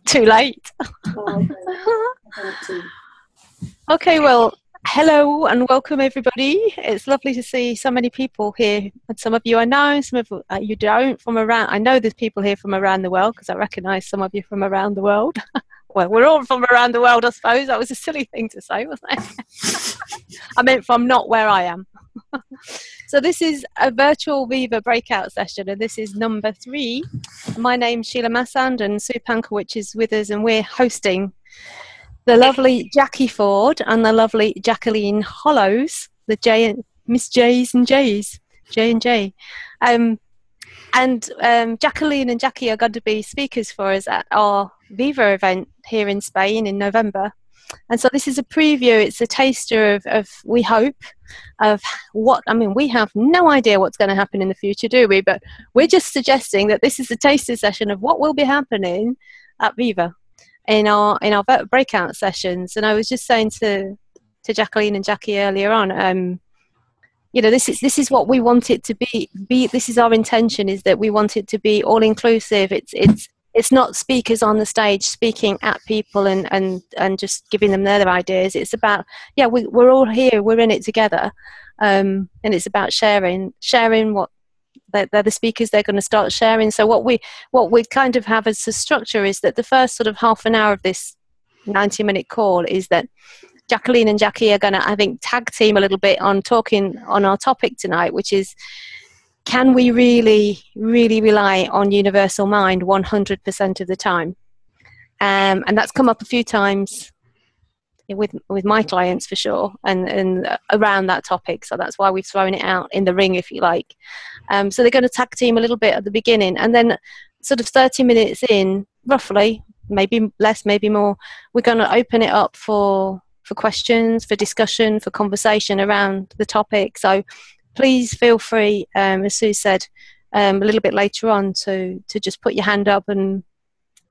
Too late. Oh, okay. Okay, well, hello and welcome everybody. It's lovely to see so many people here. And some of you I know, some of you don't from around. I know there's people here from around the world because I recognise some of you from around the world. Well, we're all from around the world, I suppose. That was a silly thing to say, wasn't it? I meant from not where I am. So this is a virtual Viva breakout session, and this is number 3. My name's Sheila Massand, and Sue Pankowicz is with us, and we're hosting the lovely Jackie Ford and the lovely Jacqueline Hollows, the Miss J's and J's, J and J. Jacqueline and Jackie are going to be speakers for us at our Viva event here in Spain in November. And so this is a preview, it's a taster of we hope, of what, I mean, we have no idea what's going to happen in the future, do we? But we're just suggesting that this is a taster session of what will be happening at Viva in our breakout sessions. And I was just saying to Jacqueline and Jackie earlier on, you know, this is what we want it to be. This is our intention, is that we want it to be all inclusive. It's not speakers on the stage speaking at people and just giving them their ideas. It's about, yeah, we're all here, we're in it together, and it's about sharing what they're the speakers, they're going to start sharing. So what we kind of have as a structure is that the first sort of half an hour of this 90-minute call is that Jacqueline and Jackie are going to, I think, tag team a little bit on talking on our topic tonight, which is, can we really, really rely on universal mind 100% of the time? And that's come up a few times with my clients for sure, and around that topic. So that's why we've thrown it out in the ring, if you like. So they're going to tag team a little bit at the beginning, and then sort of 30 minutes in, roughly, maybe less, maybe more, we're going to open it up for questions, for discussion, for conversation around the topic. So please feel free, as Sue said, a little bit later on to just put your hand up and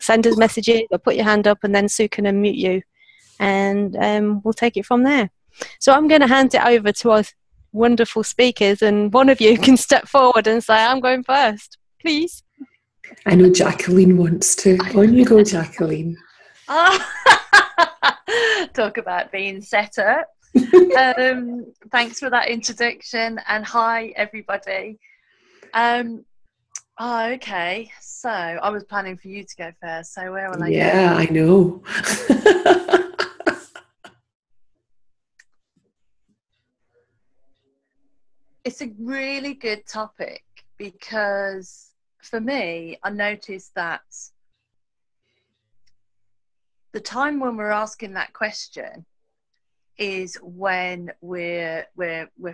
send us messages, or put your hand up and then Sue can unmute you, and we'll take it from there. So I'm going to hand it over to our wonderful speakers, and one of you can step forward and say, I'm going first, please. I know Jacqueline wants to. On you go, Jacqueline. Talk about being set up. Thanks for that introduction, and hi everybody. Okay, so I was planning for you to go first, so where will I go? Yeah, I know. It's a really good topic, because for me, I noticed that the time when we're asking that question is when we're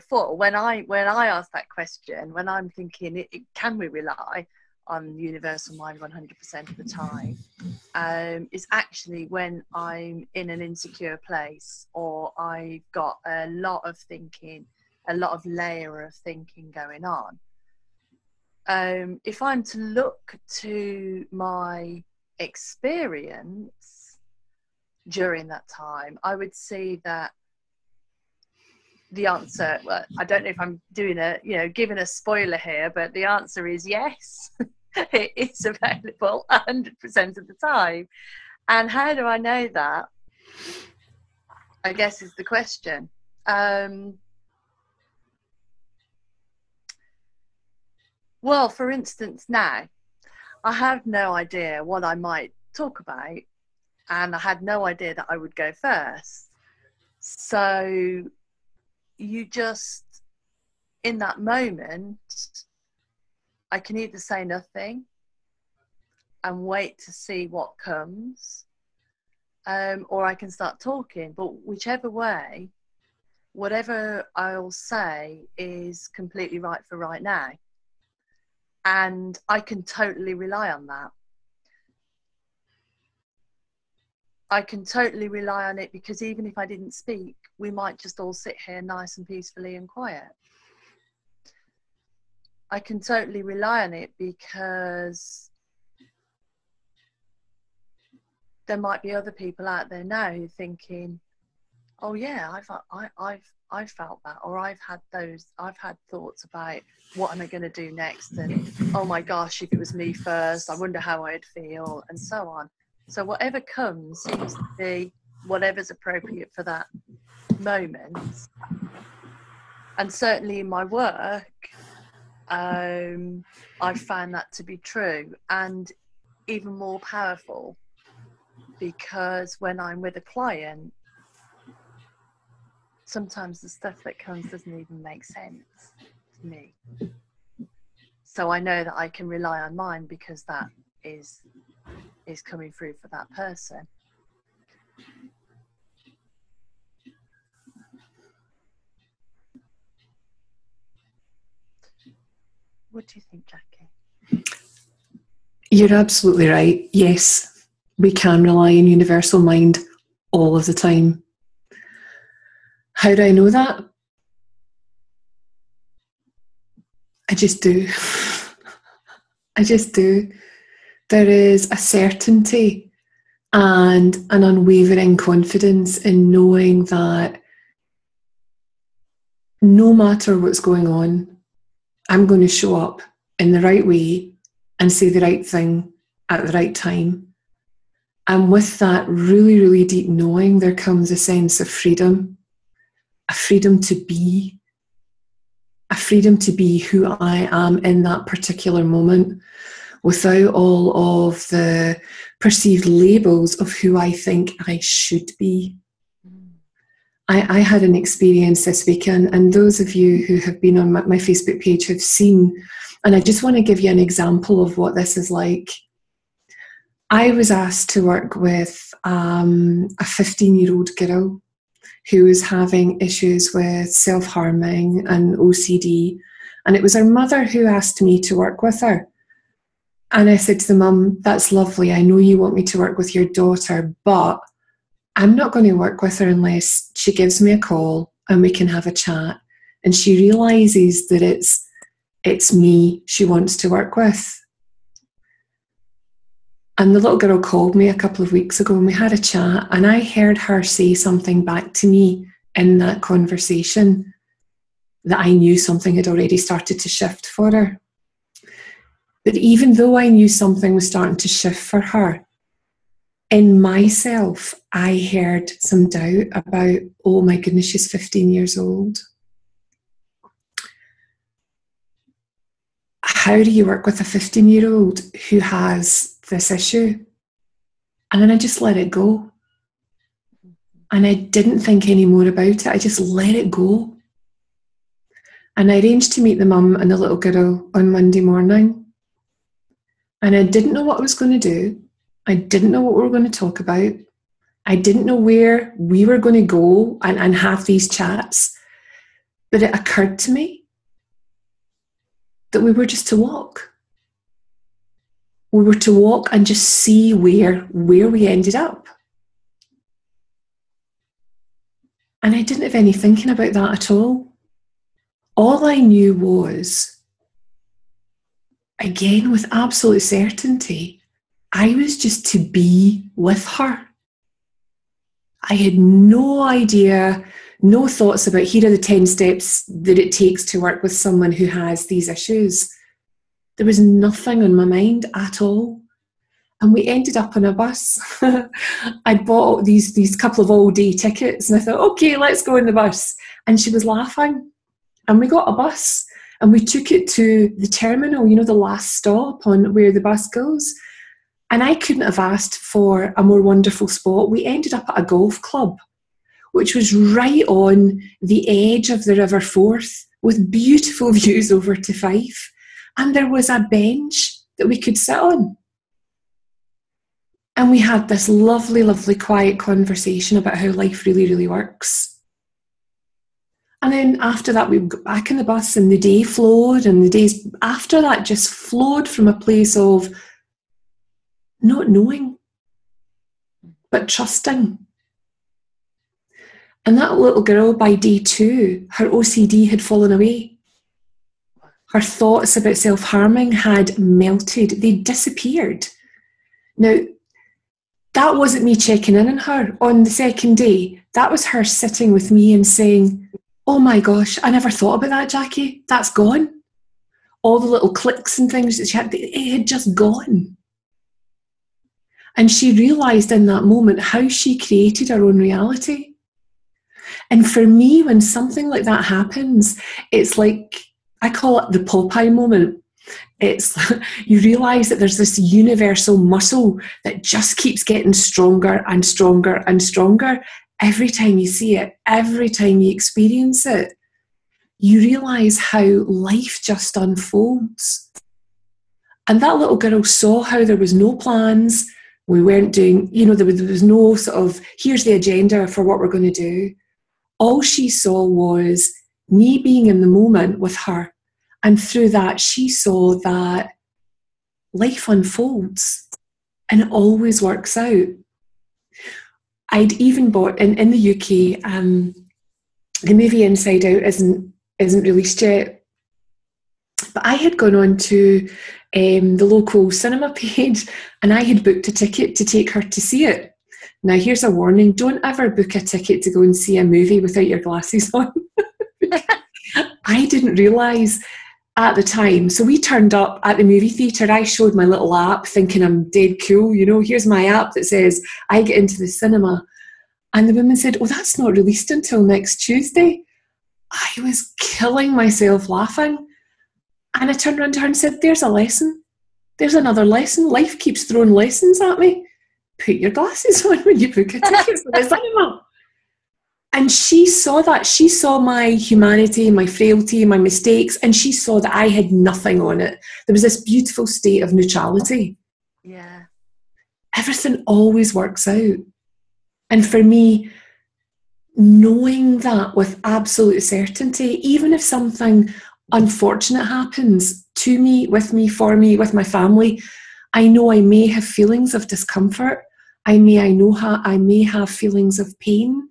full. When I ask that question, when I'm thinking, can we rely on universal mind 100% of the time, is actually when I'm in an insecure place, or I've got a lot of thinking, a lot of layer of thinking going on. If I'm to look to my experience during that time, I would see that the answer, well, I don't know if I'm doing giving a spoiler here, but the answer is yes. It's available 100% of the time. And how do I know that, I guess, is the question. Well, for instance, now I have no idea what I might talk about, and I had no idea that I would go first. So you just, in that moment, I can either say nothing and wait to see what comes, or I can start talking. But whichever way, whatever I'll say is completely right for right now. And I can totally rely on that. I can totally rely on it, because even if I didn't speak, we might just all sit here nice and peacefully and quiet. I can totally rely on it, because there might be other people out there now who are thinking, Oh yeah, I've felt that, or I've had thoughts about what am I going to do next, and oh my gosh, if it was me first, I wonder how I'd feel, and so on. So whatever comes seems to be whatever's appropriate for that moment. And certainly in my work, I've found that to be true, and even more powerful, because when I'm with a client, sometimes the stuff that comes doesn't even make sense to me. So I know that I can rely on mine, because that is coming through for that person. What do you think, Jackie? You're absolutely right. Yes, we can rely on universal mind all of the time. How do I know that? I just do. I just do. There is a certainty and an unwavering confidence in knowing that no matter what's going on, I'm going to show up in the right way and say the right thing at the right time. And with that really, really deep knowing, there comes a sense of freedom, a freedom to be, a freedom to be who I am in that particular moment, without all of the perceived labels of who I think I should be. I had an experience this weekend, and those of you who have been on my Facebook page have seen, and I just want to give you an example of what this is like. I was asked to work with a 15-year-old girl who was having issues with self-harming and OCD, and it was her mother who asked me to work with her. And I said to the mum, that's lovely, I know you want me to work with your daughter, but I'm not going to work with her unless she gives me a call and we can have a chat and she realises that it's me she wants to work with. And the little girl called me a couple of weeks ago and we had a chat, and I heard her say something back to me in that conversation that I knew something had already started to shift for her. But even though I knew something was starting to shift for her, in myself, I heard some doubt about, oh my goodness, she's 15 years old. How do you work with a 15-year-old who has this issue? And then I just let it go. And I didn't think any more about it. I just let it go. And I arranged to meet the mum and the little girl on Monday morning. And I didn't know what I was going to do. I didn't know what we were going to talk about. I didn't know where we were going to go and have these chats. But it occurred to me that we were just to walk. We were to walk and just see where we ended up. And I didn't have any thinking about that at all. All I knew was, again, with absolute certainty, I was just to be with her. I had no idea, no thoughts about here are the 10 steps that it takes to work with someone who has these issues. There was nothing on my mind at all. And we ended up on a bus. I bought these couple of all-day tickets and I thought, okay, let's go on the bus. And she was laughing. And we got a bus and we took it to the terminal, you know, the last stop on where the bus goes. And I couldn't have asked for a more wonderful spot. We ended up at a golf club, which was right on the edge of the River Forth with beautiful views over to Fife. And there was a bench that we could sit on. And we had this lovely, lovely quiet conversation about how life really, really works. And then after that, we got back in the bus and the day flowed, and the days after that just flowed from a place of not knowing, but trusting. And that little girl, by day 2, her OCD had fallen away. Her thoughts about self-harming had melted. They disappeared. Now, that wasn't me checking in on her on the second day. That was her sitting with me and saying, oh my gosh, I never thought about that, Jackie. That's gone. All the little clicks and things that she had, it had just gone. And she realised in that moment how she created her own reality. And for me, when something like that happens, it's like, I call it the Popeye moment. It's you realise that there's this universal muscle that just keeps getting stronger and stronger and stronger every time you see it, every time you experience it. You realise how life just unfolds. And that little girl saw how there was no plans. We weren't doing, there was no sort of, here's the agenda for what we're going to do. All she saw was me being in the moment with her. And through that, she saw that life unfolds and it always works out. I'd even bought, in the UK, the movie Inside Out isn't released yet. But I had gone on to the local cinema page and I had booked a ticket to take her to see it. Now, here's a warning. Don't ever book a ticket to go and see a movie without your glasses on. I didn't realise at the time. So we turned up at the movie theatre. I showed my little app thinking I'm dead cool. Here's my app that says I get into the cinema. And the woman said, oh, that's not released until next Tuesday. I was killing myself laughing. And I turned around to her and said, there's a lesson. There's another lesson. Life keeps throwing lessons at me. Put your glasses on when you book a ticket for the cinema. And she saw that. She saw my humanity, my frailty, my mistakes, and she saw that I had nothing on it. There was this beautiful state of neutrality. Yeah. Everything always works out. And for me, knowing that with absolute certainty, even if something unfortunate happens to me, with me, for me, with my family, I know I may have feelings of discomfort. I may have feelings of pain,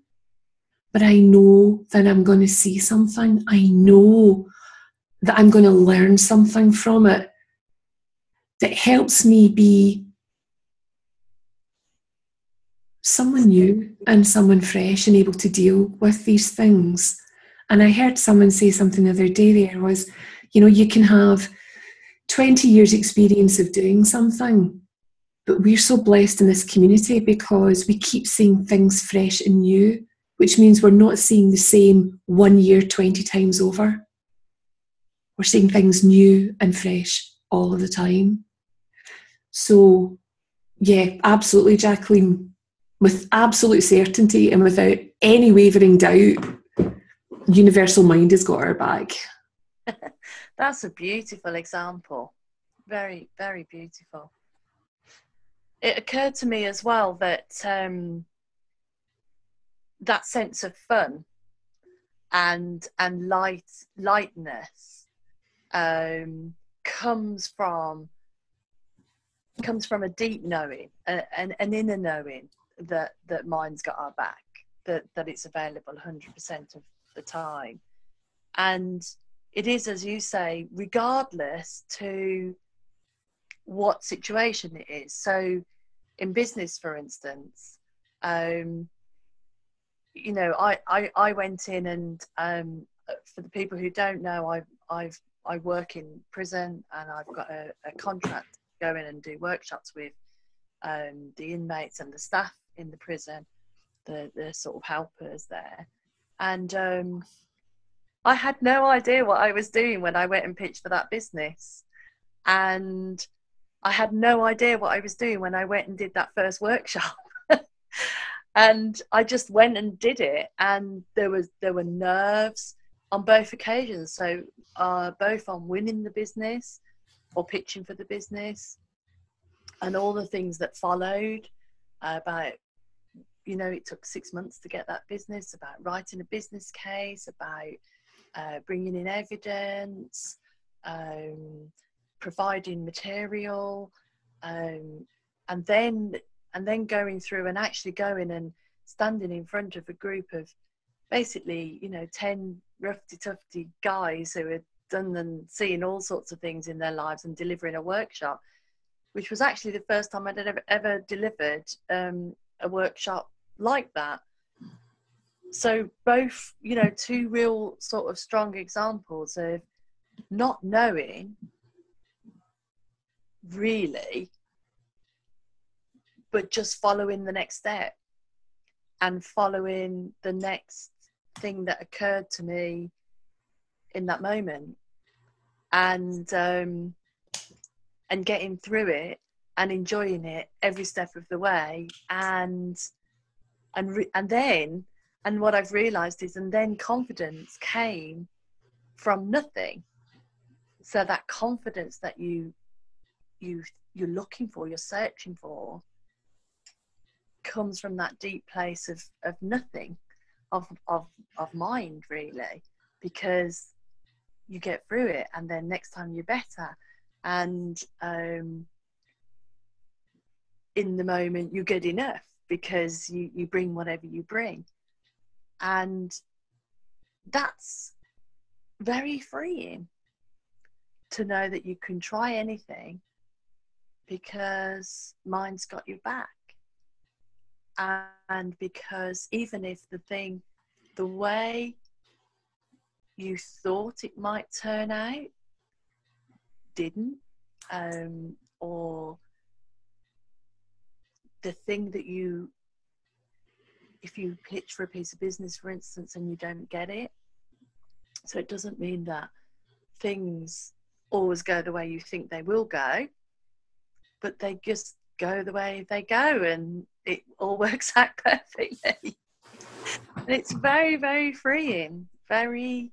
but I know that I'm going to see something. I know that I'm going to learn something from it that helps me be someone new and someone fresh and able to deal with these things. And I heard someone say something the other day there was, you can have 20 years experience of doing something, but we're so blessed in this community because we keep seeing things fresh and new, which means we're not seeing the same 1 year 20 times over. We're seeing things new and fresh all of the time. So, yeah, absolutely, Jacqueline, with absolute certainty and without any wavering doubt, Universal Mind has got our back. That's a beautiful example. Very, very beautiful. It occurred to me as well that that sense of fun and lightness comes from a deep knowing, an inner knowing that Mind's got our back, that it's available 100% of the time. And it is, as you say, regardless to what situation it is. So in business, for instance, I went in and for the people who don't know, I work in prison and I've got a contract to go in and do workshops with the inmates and the staff in the prison, the sort of helpers there. And I had no idea what I was doing when I went and pitched for that business. And I had no idea what I was doing when I went and did that first workshop. And I just went and did it. And there were nerves on both occasions. So both on winning the business or pitching for the business and all the things that followed about, it took 6 months to get that business, about writing a business case, about bringing in evidence, providing material, and then going through and actually going and standing in front of a group of basically 10 roughy tufty guys who had done and seen all sorts of things in their lives and delivering a workshop. which was actually the first time I'd ever delivered a workshop like that. So both, you know, two real sort of strong examples of not knowing really, but just following the next step and following the next thing that occurred to me in that moment, and getting through it and enjoying it every step of the way, and then what I've realized is, and then confidence came from nothing. So that confidence that you're looking for, you're searching for, comes from that deep place of nothing, of mind, really, because you get through it, and then next time you're better, and in the moment you're good enough because you bring whatever you bring, and that's very freeing to know that you can try anything because mind's got your back. And because even if the way you thought it might turn out didn't, or the thing that if you pitch for a piece of business, for instance, and you don't get it, so it doesn't mean that things always go the way you think they will go, but they just go the way they go, and it all works out perfectly. And it's very, very freeing, very,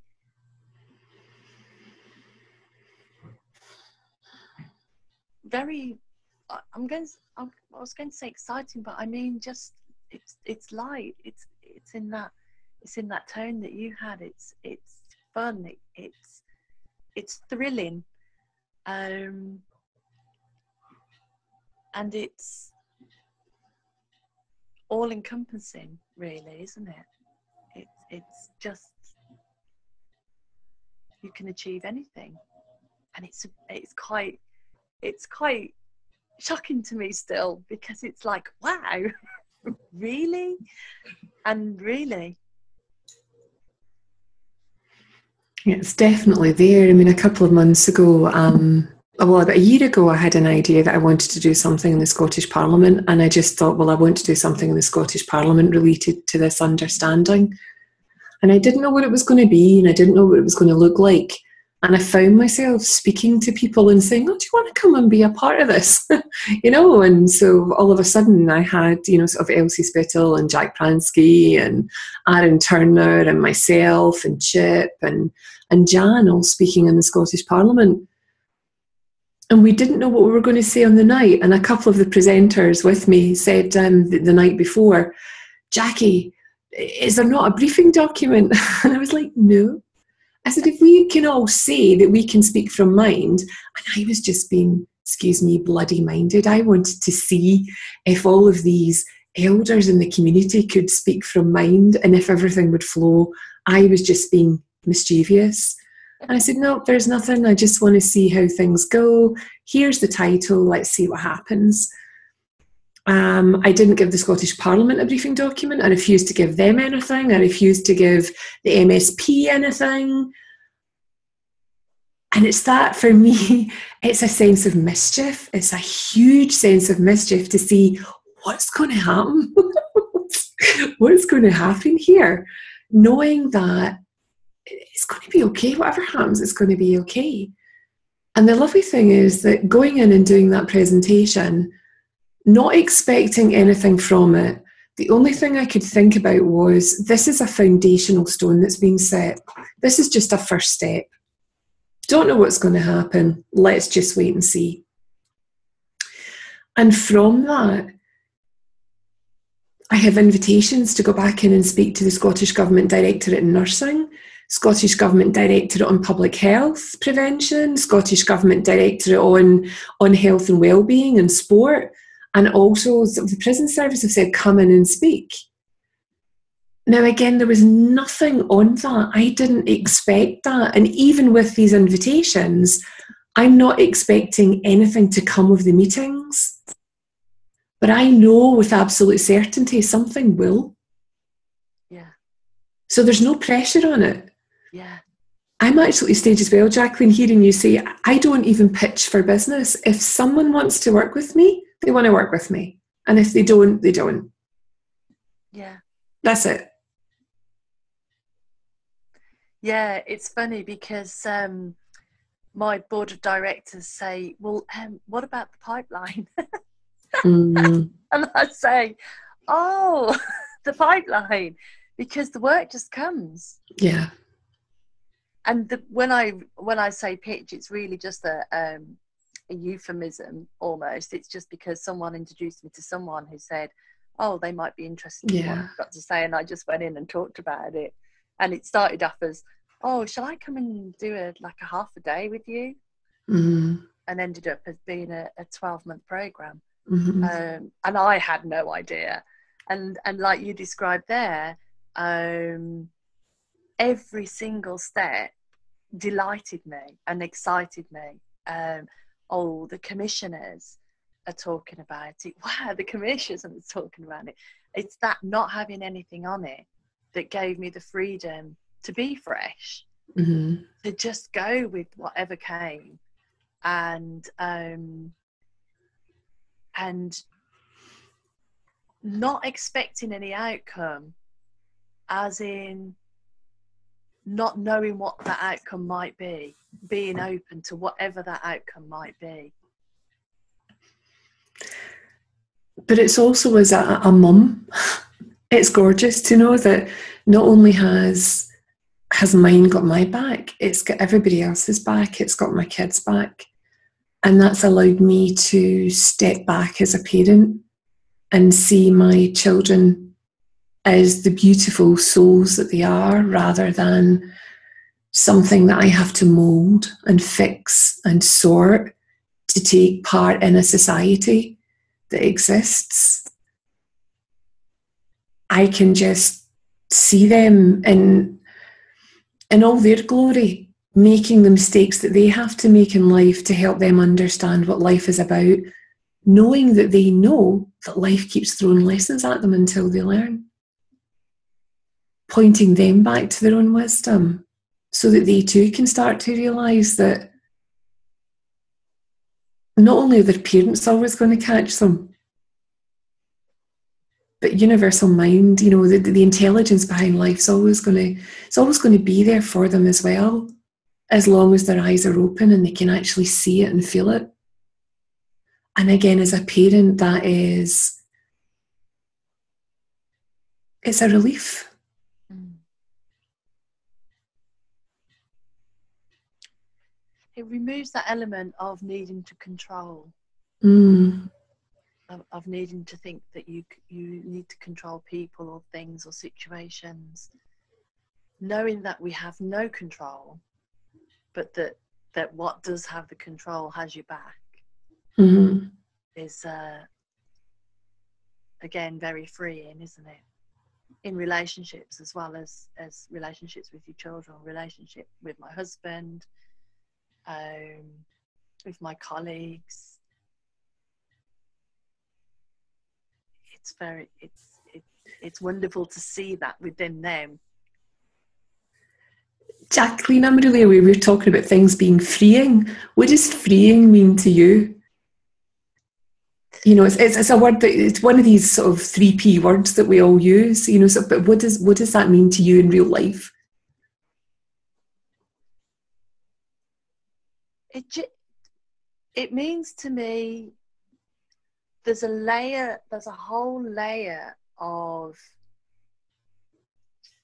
very, I was going to say exciting, but I mean, just it's light, it's in that tone that you had. It's fun, it's thrilling, and it's all encompassing, really, isn't it? It's just, you can achieve anything, and it's quite shocking to me still, because it's like, wow, really, and really. Yeah, it's definitely there. I mean, a couple of months ago, well, about a year ago, I had an idea that I wanted to do something in the Scottish Parliament, and I just thought, well, I want to do something in the Scottish Parliament related to this understanding. And I didn't know what it was going to be, and I didn't know what it was going to look like. And I found myself speaking to people and saying, oh, do you want to come and be a part of this? You know, and so all of a sudden I had, you know, sort of Elsie Spittle and Jack Pransky and Aaron Turner and myself and Chip and Jan all speaking in the Scottish Parliament. And we didn't know what we were going to say on the night. And a couple of the presenters with me said the night before, Jackie, is there not a briefing document? And I was like, no. I said, if we can all say that we can speak from mind, and I was just being, excuse me, bloody minded. I wanted to see if all of these elders in the community could speak from mind and if everything would flow. I was just being mischievous. And I said, no, there's nothing. I just want to see how things go. Here's the title. Let's see what happens. I didn't give the Scottish Parliament a briefing document. I refused to give them anything. I refused to give the MSP anything. And it's that, for me, it's a sense of mischief. It's a huge sense of mischief to see what's going to happen. What's going to happen here? Knowing that it's going to be okay. Whatever happens, it's going to be okay. And the lovely thing is that going in and doing that presentation, not expecting anything from it, the only thing I could think about was, this is a foundational stone that's being set. This is just a first step. Don't know what's going to happen. Let's just wait and see. And from that, I have invitations to go back in and speak to the Scottish Government Directorate in Nursing, Scottish Government Directorate on Public Health Prevention, Scottish Government Directorate on Health and Wellbeing and Sport. And also the prison service have said, come in and speak. Now, again, there was nothing on that. I didn't expect that. And even with these invitations, I'm not expecting anything to come of the meetings, but I know with absolute certainty something will. Yeah. So there's no pressure on it. Yeah. I'm actually at the stage as well, Jacqueline, hearing you say, I don't even pitch for business. If someone wants to work with me, they want to work with me. And if they don't, they don't. Yeah. That's it. Yeah, it's funny because my board of directors say, well, what about the pipeline? Mm. And I say, oh, the pipeline, because the work just comes. Yeah. And when I say pitch, it's really just a euphemism almost. It's just because someone introduced me to someone who said, oh, they might be interested in what I've got to say, and I just went in and talked about it. And it started off as, oh, shall I come and do a half a day with you? Mm. And ended up as being a 12-month program. Mm-hmm. And I had no idea. And like you described there, every single step delighted me and excited me. Oh, the commissioners are talking about it. Wow, the commissioners are talking about it. It's that not having anything on it that gave me the freedom to be fresh, Mm-hmm. to just go with whatever came, and not expecting any outcome, as in not knowing what that outcome might be, being open to whatever that outcome might be. But it's also as a mum, it's gorgeous to know that not only has mine got my back, it's got everybody else's back, it's got my kids' back. And that's allowed me to step back as a parent and see my children as the beautiful souls that they are, rather than something that I have to mould and fix and sort to take part in a society that exists. I can just see them in all their glory, making the mistakes that they have to make in life to help them understand what life is about, knowing that they know that life keeps throwing lessons at them until they learn, pointing them back to their own wisdom so that they too can start to realise that not only are their parents always going to catch them, but universal mind, you know, the intelligence behind life's always going to be there for them as well, as long as their eyes are open and they can actually see it and feel it. And again, as a parent, it's a relief. It removes that element of needing to control. Of needing to think that you need to control people or things or situations, knowing that we have no control, but that what does have the control has your back, is again very freeing, isn't it? In relationships as well as relationships with your children, relationship with my husband, with my colleagues. It's wonderful to see that within them. Jacqueline, I'm really aware we're talking about things being freeing. What does freeing mean to you? You know, it's a word that it's one of these sort of 3P words that we all use. You know, so, but what does that mean to you in real life? It means to me there's a whole layer of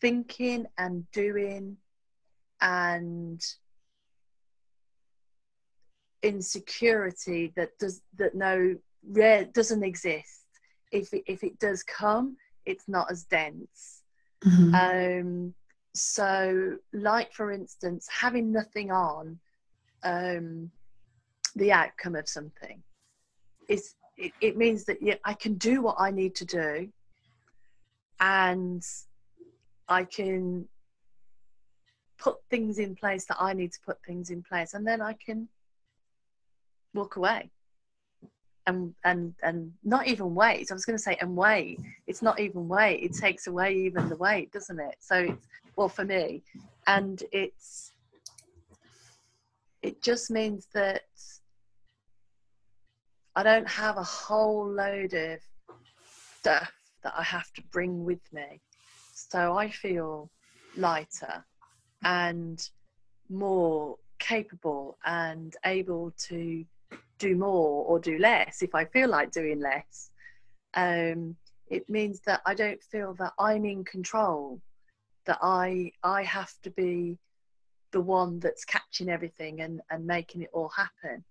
thinking and doing and insecurity that doesn't exist. If it does come, it's not as dense. So like, for instance, having nothing on the outcome of something it means that I can do what I need to do, and I can put things in place that I need to put things in place, and then I can walk away. And not even wait. I was going to say and wait. It's not even wait. It takes away even the wait, doesn't it? So it's, well, for me, and it just means that I don't have a whole load of stuff that I have to bring with me. So I feel lighter and more capable and able to do more or do less if I feel like doing less. It means that I don't feel that I'm in control, that I have to be the one that's catching everything and making it all happen.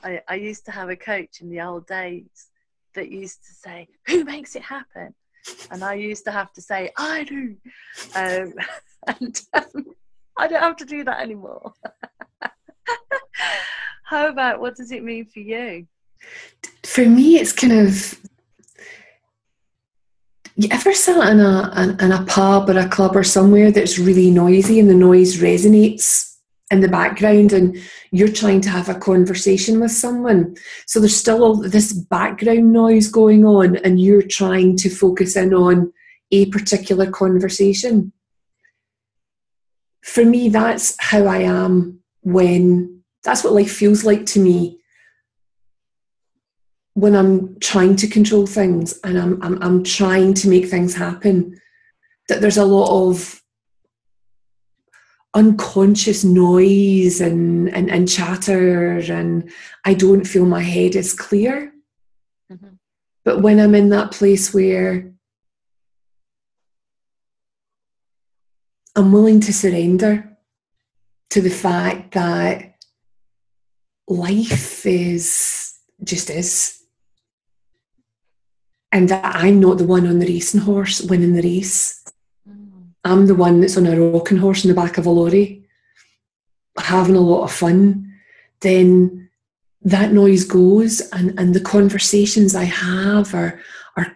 I used to have a coach in the old days that used to say, who makes it happen? And I used to have to say, I do. And I don't have to do that anymore. How about, what does it mean for you? For me, it's kind of, you ever sat in a pub or a club or somewhere that's really noisy and the noise resonates in the background and you're trying to have a conversation with someone, so there's still all this background noise going on and you're trying to focus in on a particular conversation? For me, that's how I am that's what life feels like to me when I'm trying to control things and I'm trying to make things happen. That there's a lot of unconscious noise and chatter, and I don't feel my head is clear. Mm-hmm. But when I'm in that place where I'm willing to surrender to the fact that life just is, and that I'm not the one on the racing horse winning the race. I'm the one that's on a rocking horse in the back of a lorry, having a lot of fun. Then that noise goes, and the conversations I have are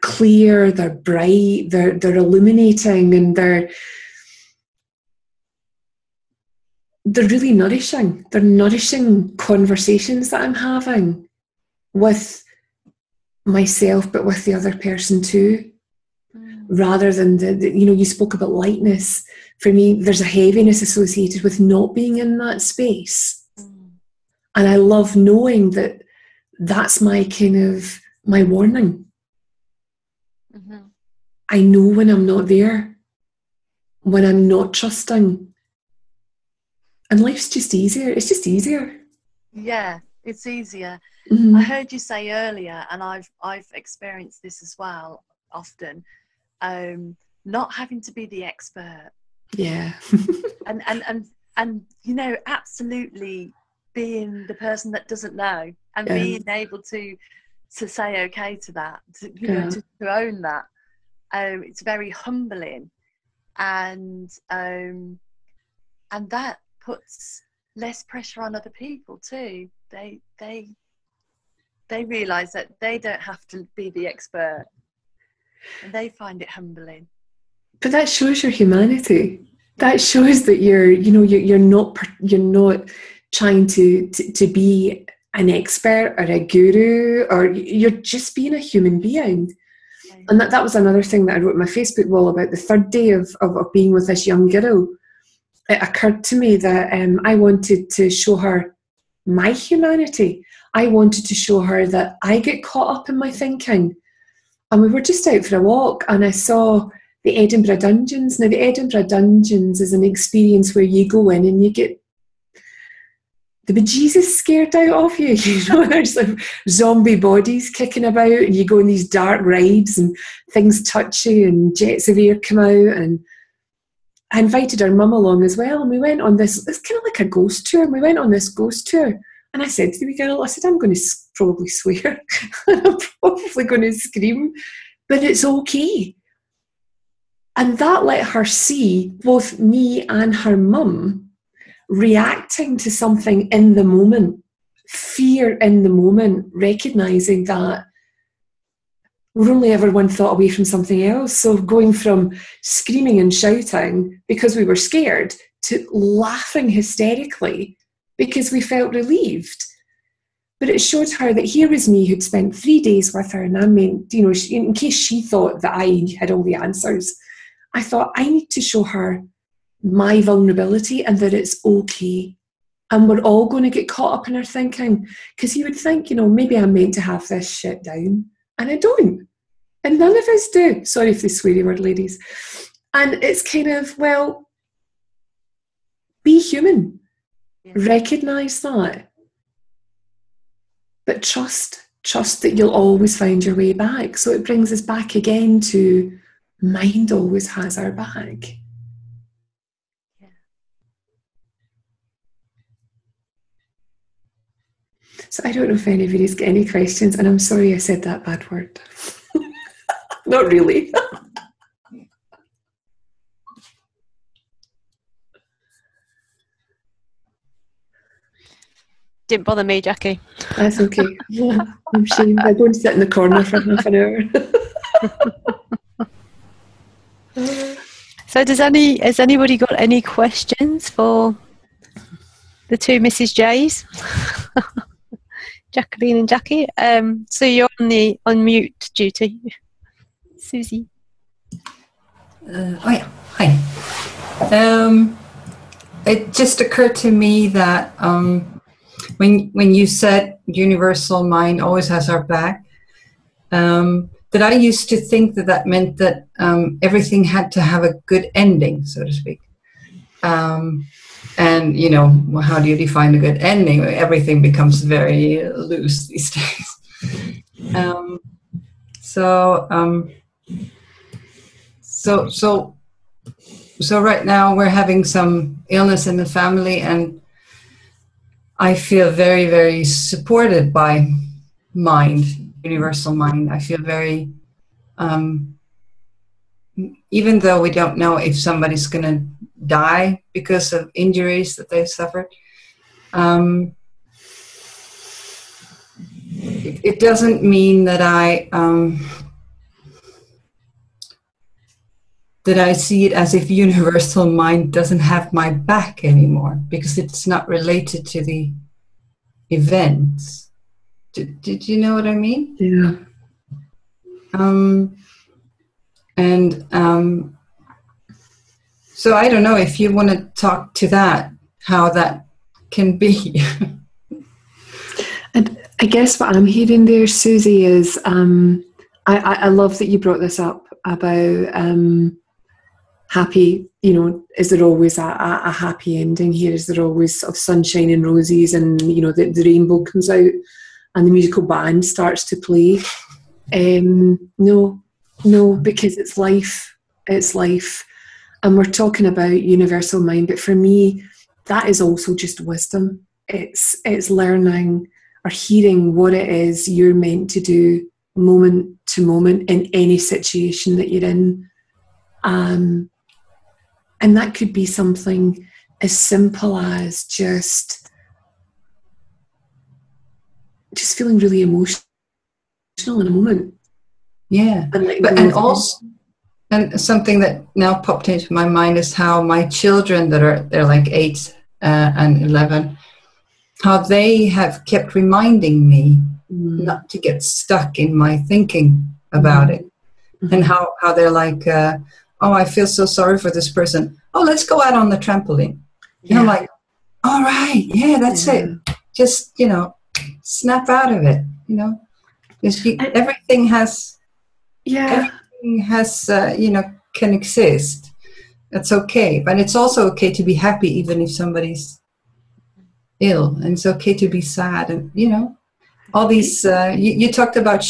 clear, they're bright, they're illuminating, and they're really nourishing. They're nourishing conversations that I'm having with myself, but with the other person too. Rather than you spoke about lightness. For me, there's a heaviness associated with not being in that space. And I love knowing that that's my my warning. Mm-hmm. I know when I'm not there, when I'm not trusting. And life's just easier. It's just easier. Yeah, it's easier. Mm-hmm. I heard you say earlier, and I've experienced this as well often, not having to be the expert. Yeah. and absolutely being the person that doesn't know, and being able to say okay to that, to own that. It's very humbling, and that puts less pressure on other people too. They realise that they don't have to be the expert, and they find it humbling. But that shows your humanity. That shows that you're not trying to be an expert or a guru, or you're just being a human being. Okay. And that was another thing that I wrote on my Facebook wall about the third day of being with this young girl. It occurred to me that I wanted to show her my humanity. I wanted to show her that I get caught up in my thinking. And we were just out for a walk and I saw the Edinburgh Dungeons. Now, the Edinburgh Dungeons is an experience where you go in and you get the bejesus scared out of you. There's like zombie bodies kicking about and you go on these dark rides and things touch you and jets of air come out. And I invited her mum along as well, and we went on it's kind of like a ghost tour, and we went on this ghost tour. And I said to the wee girl, I said, I'm going to probably swear. I'm probably going to scream, but it's okay. And that let her see both me and her mum reacting to something in the moment, fear in the moment, recognising that we're only ever one thought away from something else. So going from screaming and shouting because we were scared to laughing hysterically because we felt relieved. But it showed her that here was me who'd spent 3 days with her, and I meant, you know, in case she thought that I had all the answers, I thought I need to show her my vulnerability and that it's okay. And we're all going to get caught up in our thinking, because you would think, you know, maybe I'm meant to have this shit down, and I don't. And none of us do. Sorry for the sweary word, ladies. And it's kind of, well, be human. Yeah. Recognise that. But trust that you'll always find your way back. So it brings us back again to mind always has our back. Yeah. So I don't know if anybody's got any questions, and I'm sorry I said that bad word. Not really. Didn't bother me, Jackie. That's okay. I'm ashamed. I go and sit in the corner for half an hour. So has anybody got any questions for the two Mrs. J's? Jacqueline and Jackie. So you're on mute duty. Susie. Hi. It just occurred to me that when you said universal mind always has our back, that I used to think that meant that everything had to have a good ending, so to speak. And, you know, how do you define a good ending? Everything becomes very loose these days. So right now we're having some illness in the family, and I feel very, very supported by mind, universal mind. I feel very, even though we don't know if somebody's going to die because of injuries that they've suffered, it doesn't mean that I see it as if universal mind doesn't have my back anymore, because it's not related to the events. Did you know what I mean? Yeah. So I don't know if you want to talk to that, how that can be. And I guess what I'm hearing there, Susie, is I love that you brought this up about happy, you know, is there always a happy ending here? Is there always sort of sunshine and roses, and, you know, the rainbow comes out and the musical band starts to play? No, because it's life. It's life. And we're talking about universal mind, but for me, that is also just wisdom. It's learning or hearing what it is you're meant to do moment to moment in any situation that you're in. And that could be something as simple as just feeling really emotional in a moment. Yeah, and something that now popped into my mind is how my children they're like 8 and 11, how they have kept reminding me not to get stuck in my thinking about it, and how they're like, oh, I feel so sorry for this person. Oh, let's go out on the trampoline. Yeah. And I'm like, all right, yeah, that's it. Just, you know, snap out of it, you know. Everything has, you know, can exist. That's okay. But it's also okay to be happy even if somebody's ill. And it's okay to be sad. And, you know, all these, you talked about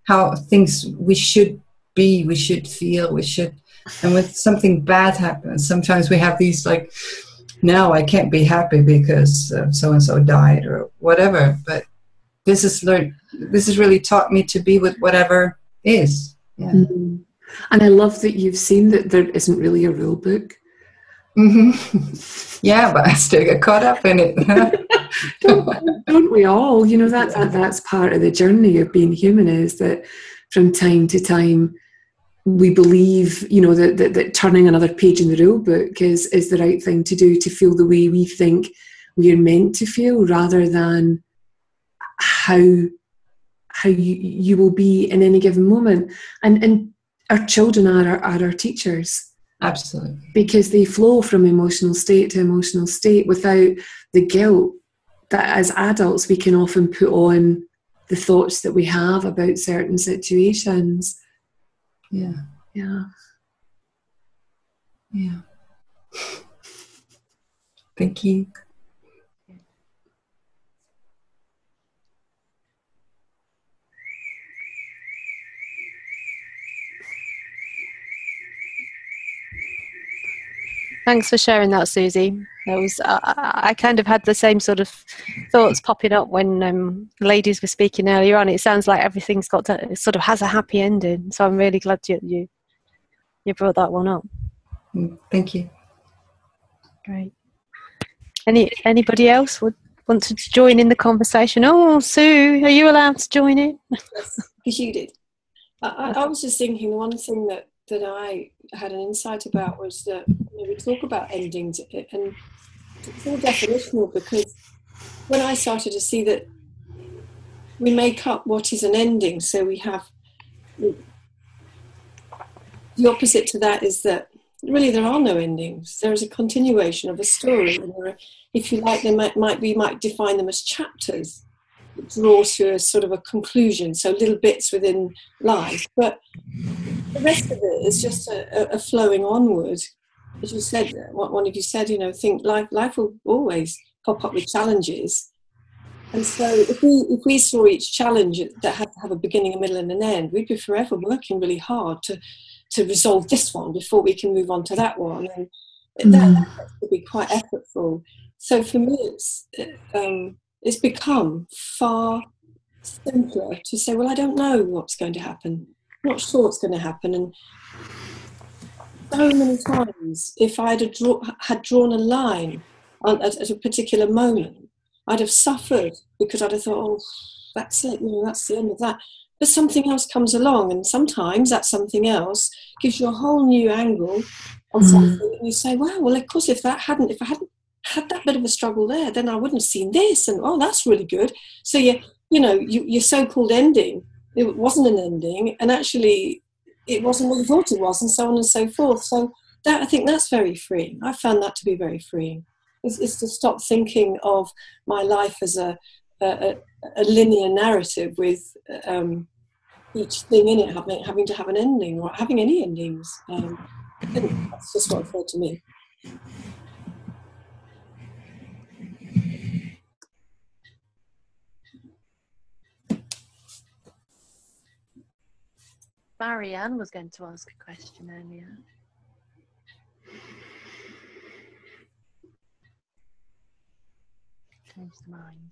how things we should be, we should feel, we should. And when something bad happens, sometimes we have these like, no, I can't be happy because so-and-so died or whatever. But this has really taught me to be with whatever is. Yeah. Mm-hmm. And I love that you've seen that there isn't really a rule book. Mm-hmm. Yeah, but I still get caught up in it. Don't we all? You know, that's part of the journey of being human, is that from time to time we believe, you know, that turning another page in the rule book is the right thing to do to feel the way we think we are meant to feel, rather than how you will be in any given moment. And our children are our teachers. Absolutely. Because they flow from emotional state to emotional state without the guilt that as adults we can often put on the thoughts that we have about certain situations. Yeah. Yeah. Yeah. Thank you. Thanks for sharing that, Susie. That was I kind of had the same sort of thoughts popping up when ladies were speaking earlier on. It sounds like everything's got to, it sort of has a happy ending. So I'm really glad you brought that one up. Thank you. Great. Anybody else would want to join in the conversation? Oh, Sue, are you allowed to join in? Yes, because you did. I was just thinking one thing that I had an insight about was that we talk about endings, and it's all definitional, because when I started to see that we make up what is an ending, so we have the opposite to that is that really there are no endings. There is a continuation of a story, and if you like, they might define them as chapters that draw to a sort of a conclusion, so little bits within life, but the rest of it is just a flowing onward. As you said, one of you said, think life will always pop up with challenges. And so if we saw each challenge that had to have a beginning, a middle and an end, we'd be forever working really hard to resolve this one before we can move on to that one. And that would be quite effortful. So for me, it's become far simpler to say, well, I don't know what's going to happen. I'm not sure what's going to happen. And so many times, if I had drawn a line at a particular moment, I'd have suffered because I'd have thought, oh, that's it, that's the end of that. But something else comes along, and sometimes that something else gives you a whole new angle on something, and you say, wow, well, of course, if I hadn't had that bit of a struggle there, then I wouldn't have seen this, and oh, that's really good. So your so-called ending, it wasn't an ending, and actually it wasn't what you thought it was, and so on and so forth. So I think that's very freeing. I found that to be very freeing. It's to stop thinking of my life as a linear narrative with each thing in it having to have an ending or having any endings. And that's just what occurred to me. Marianne was going to ask a question earlier. Changed mind.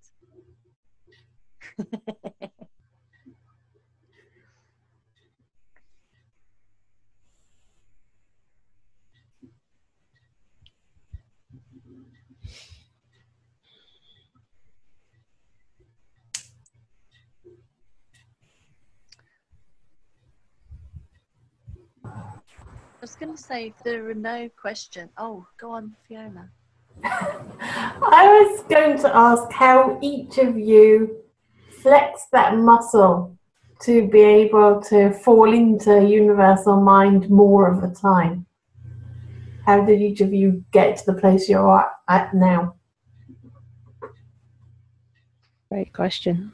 I was going to say, if there are no questions... Oh, go on, Fiona. I was going to ask how each of you flex that muscle to be able to fall into universal mind more of the time. How did each of you get to the place you're at now? Great question.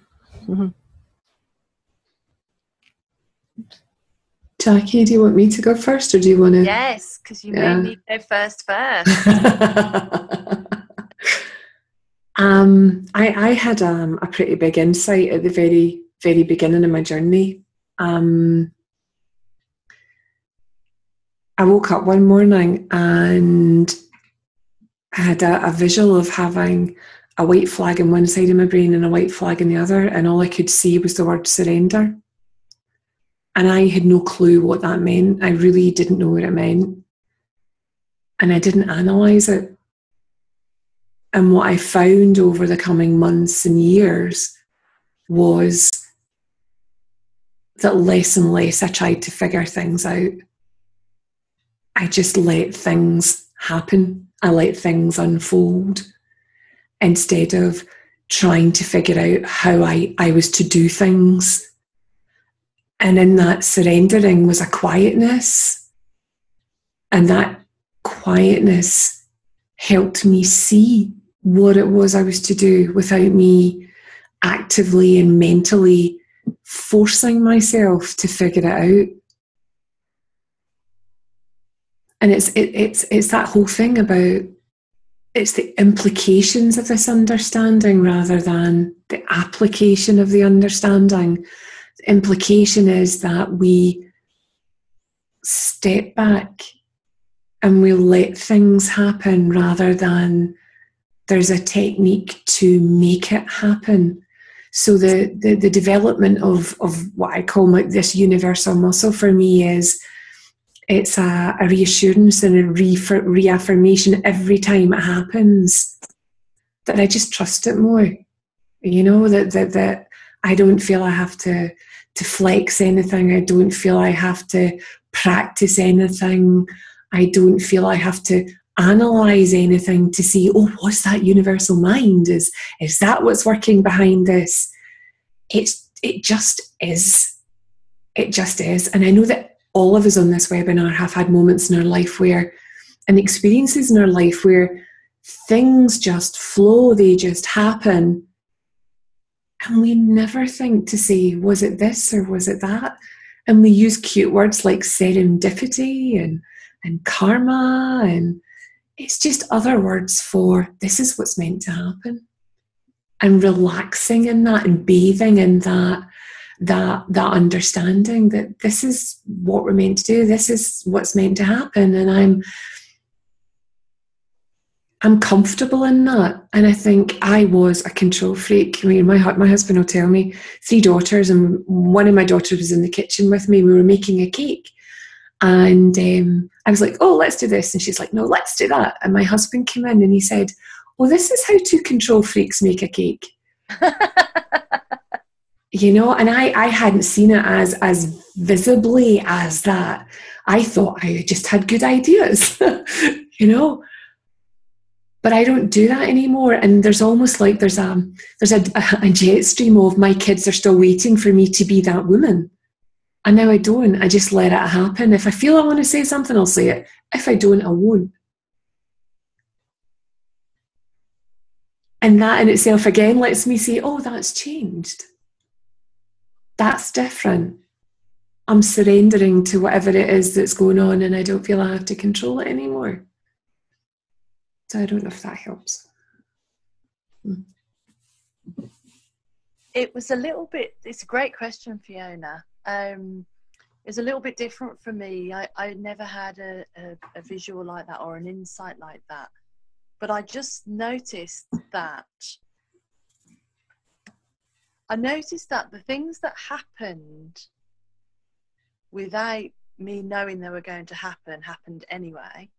Jackie, do you want me to go first, or do you want to? Yes, because you made me go first. I had a pretty big insight at the very, very beginning of my journey. I woke up one morning and I had a visual of having a white flag in one side of my brain and a white flag in the other, and all I could see was the word surrender. And I had no clue what that meant. I really didn't know what it meant. And I didn't analyse it. And what I found over the coming months and years was that less and less I tried to figure things out. I just let things happen. I let things unfold instead of trying to figure out how I was to do things. And in that surrendering was a quietness. And that quietness helped me see what it was I was to do without me actively and mentally forcing myself to figure it out. And it's that whole thing about, it's the implications of this understanding rather than the application of the understanding. The implication is that we step back and we let things happen rather than there's a technique to make it happen. So the development of what I call this universal muscle for me is, it's a reassurance and a reaffirmation every time it happens, that I just trust it more. You know, that I don't feel I have to flex anything. I don't feel I have to practice anything. I don't feel I have to analyze anything to see, oh, what's that universal mind? Is that what's working behind this? It just is. It just is. And I know that all of us on this webinar have had moments in our life where, and experiences in our life where things just flow, they just happen. And we never think to say, was it this or was it that? And we use cute words like serendipity and karma, and it's just other words for this is what's meant to happen. And relaxing in that and bathing in that understanding that this is what we're meant to do, this is what's meant to happen, and I'm comfortable in that. And I think I was a control freak. I mean, my husband will tell me, 3 daughters, and one of my daughters was in the kitchen with me. We were making a cake, and I was like, oh, let's do this, and she's like, no, let's do that. And my husband came in and he said, well, this is how 2 control freaks make a cake. You know, and I hadn't seen it as visibly as that. I thought I just had good ideas, you know. But I don't do that anymore. And there's almost like there's a jet stream of my kids are still waiting for me to be that woman. And now I don't. I just let it happen. If I feel I want to say something, I'll say it. If I don't, I won't. And that in itself again lets me say, oh, that's changed. That's different. I'm surrendering to whatever it is that's going on, and I don't feel I have to control it anymore. So I don't know if that helps. It was a little bit, it's a great question, Fiona. It's a little bit different for me. I never had a visual like that or an insight like that. But I just noticed that the things that happened without me knowing they were going to happen happened anyway.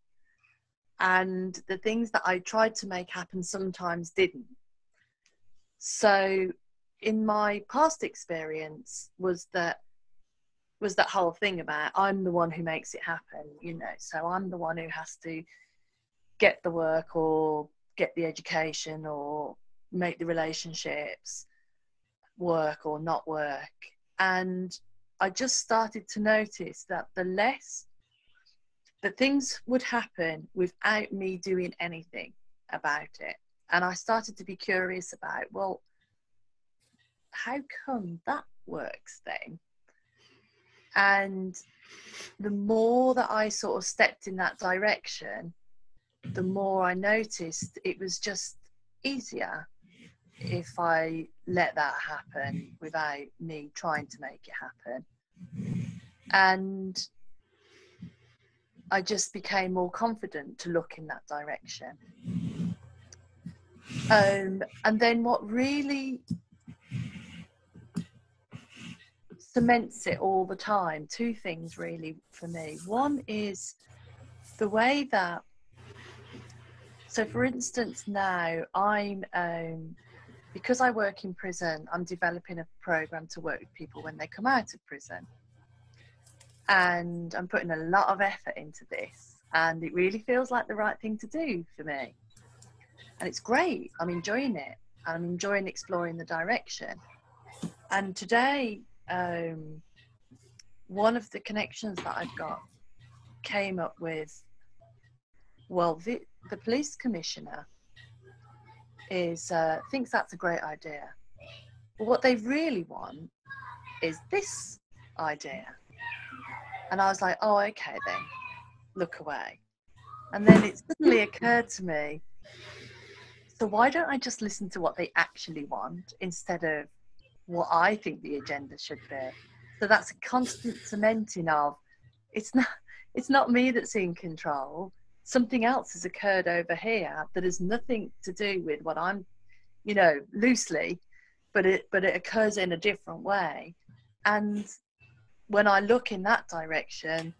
And the things that I tried to make happen sometimes didn't. So in my past experience was that whole thing about I'm the one who makes it happen, you know, so I'm the one who has to get the work or get the education or make the relationships work or not work. And I just started to notice that the things would happen without me doing anything about it. And I started to be curious about, well, how come that works then? And the more that I sort of stepped in that direction, the more I noticed it was just easier if I let that happen without me trying to make it happen. And I just became more confident to look in that direction. And then what really cements it all the time, 2 things really for me. One is the way that, so for instance now I'm, because I work in prison, I'm developing a program to work with people when they come out of prison. And I'm putting a lot of effort into this, and it really feels like the right thing to do for me. And it's great, I'm enjoying it. and I'm enjoying exploring the direction. And today, one of the connections that I've got came up with, well, the police commissioner thinks that's a great idea. But what they really want is this idea. And I was like, oh, okay then, look away. And then it suddenly occurred to me, so why don't I just listen to what they actually want instead of what I think the agenda should be? So that's a constant cementing of, it's not me that's in control. Something else has occurred over here that has nothing to do with what I'm, loosely, but it occurs in a different way. And when I look in that direction,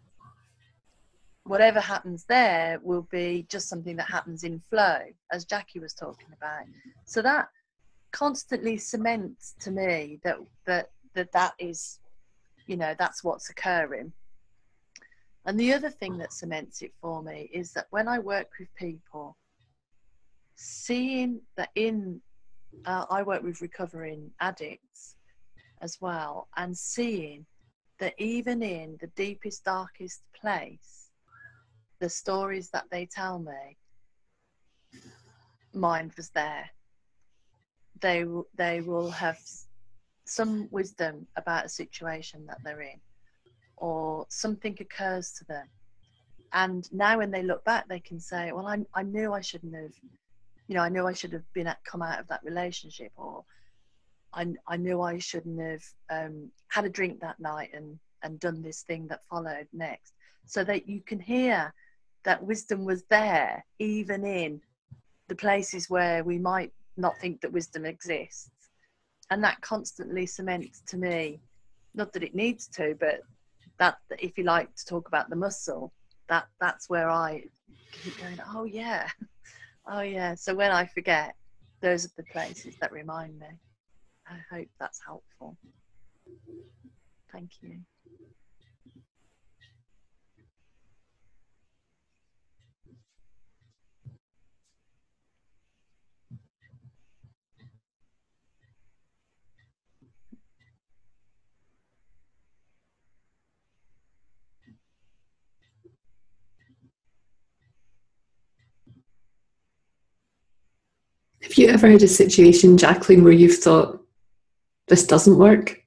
whatever happens there will be just something that happens in flow, as Jackie was talking about. So that constantly cements to me that is, that's what's occurring. And the other thing that cements it for me is that when I work with people, seeing that I work with recovering addicts as well, and seeing that even in the deepest, darkest place, the stories that they tell me, mine was there. They will have some wisdom about a situation that they're in, or something occurs to them. And now when they look back, they can say, well, I knew I shouldn't have, I knew I should have come out of that relationship, or I knew I shouldn't have had a drink that night and done this thing that followed next. So that you can hear that wisdom was there, even in the places where we might not think that wisdom exists. And that constantly cements to me, not that it needs to, but that if you like to talk about the muscle, that's where I keep going, oh yeah. So when I forget, those are the places that remind me. I hope that's helpful. Thank you. Have you ever had a situation, Jacqueline, where you've thought, this doesn't work?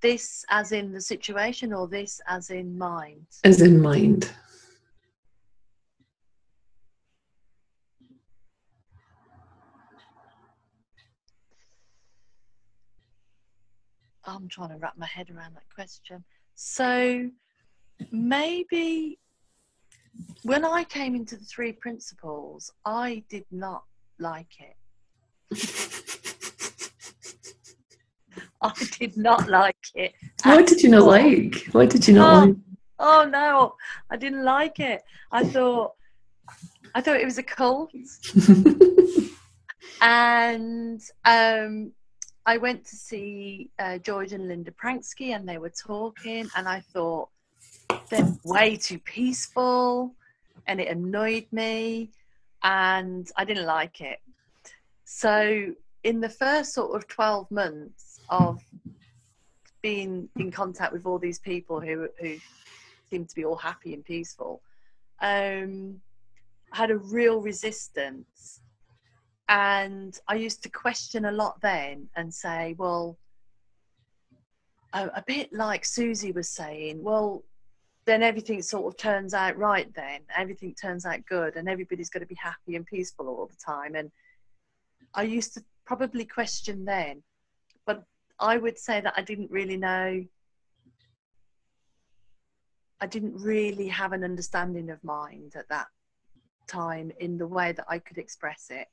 This as in the situation, or this as in mind? As in mind. I'm trying to wrap my head around that question. So maybe when I came into the 3 principles, I did not like it. I did not like it. What did you not like? What did you not like? Oh no, I didn't like it. I thought it was a cult. And I went to see George and Linda Pranksky, and they were talking, and I thought they're way too peaceful, and it annoyed me, and I didn't like it. So in the first sort of 12 months of being in contact with all these people who seemed to be all happy and peaceful, I had a real resistance. And I used to question a lot then and say, well, a bit like Susie was saying, well, then everything sort of turns out right then. Everything turns out good, and everybody's going to be happy and peaceful all the time. And I used to probably question then, but I would say that I didn't really know. I didn't really have an understanding of mind at that time in the way that I could express it,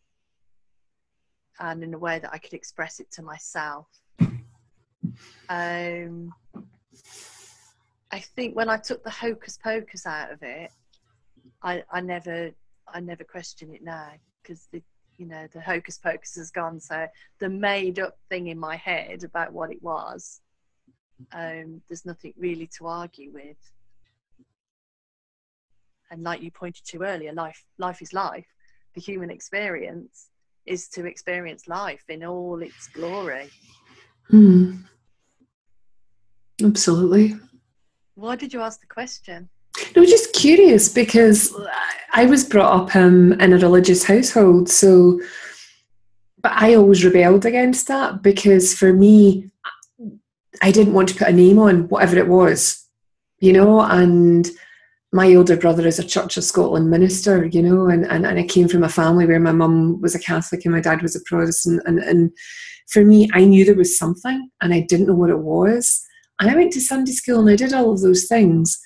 and in a way that I could express it to myself. I think when I took the hocus pocus out of it, I never question it now, because the hocus pocus has gone. So the made up thing in my head about what it was, there's nothing really to argue with. And like you pointed to earlier, life is life. the human experience is to experience life in all its glory. Absolutely. Why did you ask the question? No, just curious, because I was brought up in a religious household, so, but I always rebelled against that, because for me, I didn't want to put a name on whatever it was, you know, and my older brother is a Church of Scotland minister, you know, and I came from a family where my mum was a Catholic and my dad was a Protestant, and for me, I knew there was something and I didn't know what it was. And I went to Sunday school and I did all of those things.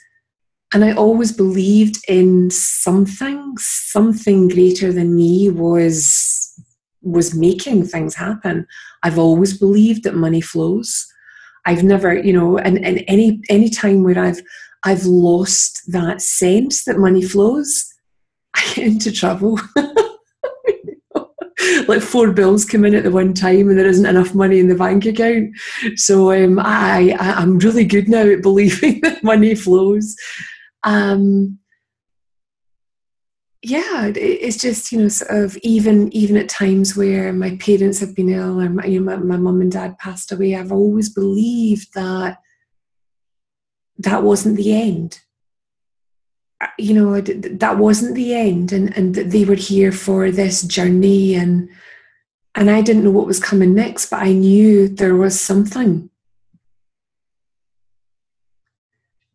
And I always believed in something greater than me was making things happen. I've always believed that money flows. I've never, you know, and any time where I've lost that sense that money flows, I get into trouble. Like 4 bills come in at the one time and there isn't enough money in the bank account. So I'm really good now at believing that money flows. Yeah, it's just, you know, sort of even at times where my parents have been ill, or my mum and dad passed away, I've always believed that wasn't the end. You know, that wasn't the end, and that they were here for this journey, and I didn't know what was coming next, but I knew there was something.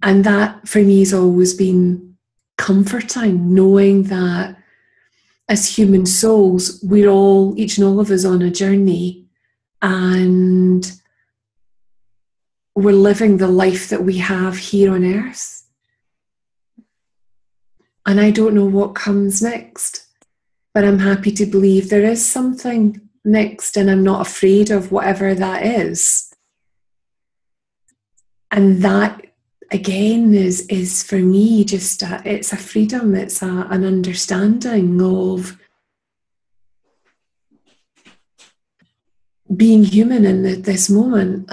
And that for me has always been comforting, knowing that as human souls, we're all, each and all of us, on a journey, and we're living the life that we have here on earth. And I don't know what comes next, but I'm happy to believe there is something next, and I'm not afraid of whatever that is. And that, again, is for me just it's a freedom, it's an understanding of being human in this moment.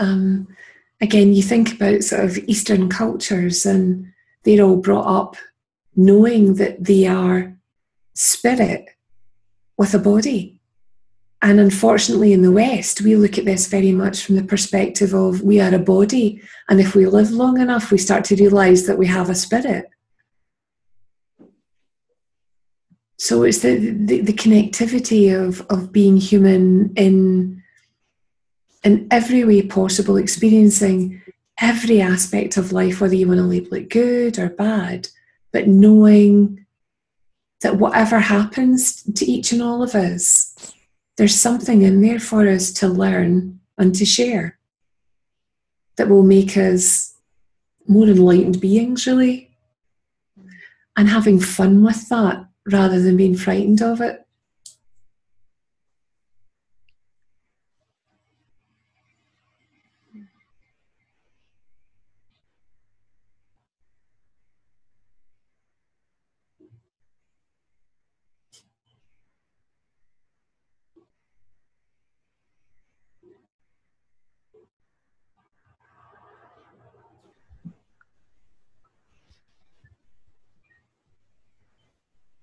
Again, you think about sort of Eastern cultures, and they're all brought up knowing that they are spirit with a body. And unfortunately in the West, we look at this very much from the perspective of we are a body, and if we live long enough, we start to realise that we have a spirit. So it's the connectivity of being human in every way possible, experiencing every aspect of life, whether you want to label it good or bad, but knowing that whatever happens to each and all of us, there's something in there for us to learn and to share that will make us more enlightened beings, really. And having fun with that rather than being frightened of it.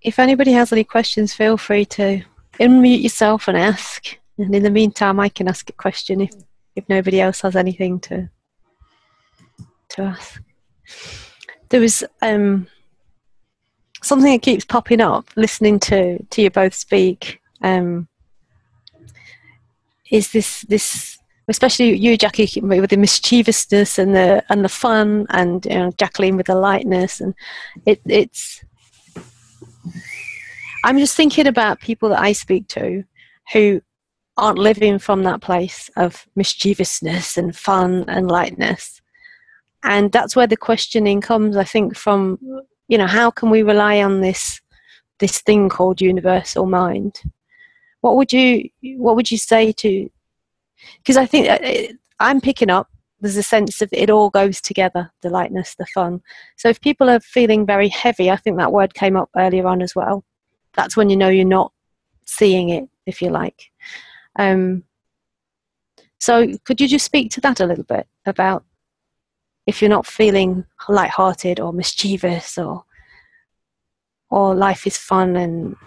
If anybody has any questions, feel free to unmute yourself and ask. And in the meantime, I can ask a question if nobody else has anything to ask. There was something that keeps popping up listening to you both speak. Is this especially you, Jackie, with the mischievousness and the fun, and Jacqueline with the lightness, and it's. I'm just thinking about people that I speak to who aren't living from that place of mischievousness and fun and lightness. And that's where the questioning comes, I think, from, how can we rely on this thing called universal mind? What would you say to, because I think I'm picking up, there's a sense of it all goes together, the lightness, the fun. So if people are feeling very heavy, I think that word came up earlier on as well. That's when you're not seeing it, if you like. So could you just speak to that a little bit about if you're not feeling lighthearted or mischievous, or or life is fun and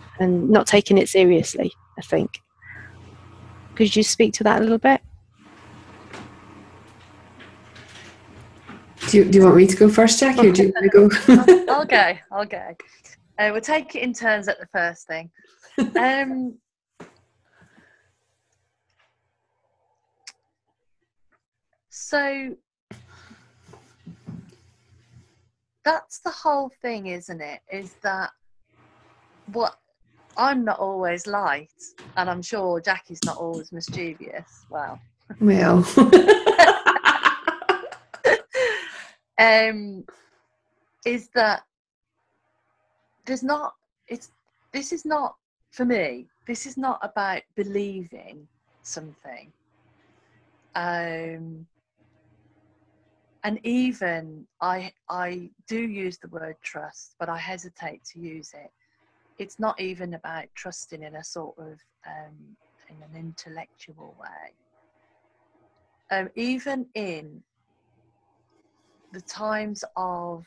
not taking it seriously, I think. Could you speak to that a little bit? Do you want me to go first, Jackie, or do you want to go? I'll go. We'll take it in turns at the first thing. So that's the whole thing, isn't it? Is that what I'm not always light, and I'm sure Jackie's not always mischievous. Well. Is that this is not, for me, this is not about believing something. And even I do use the word trust, but I hesitate to use it. It's not even about trusting in a sort of in an intellectual way. Even in the times of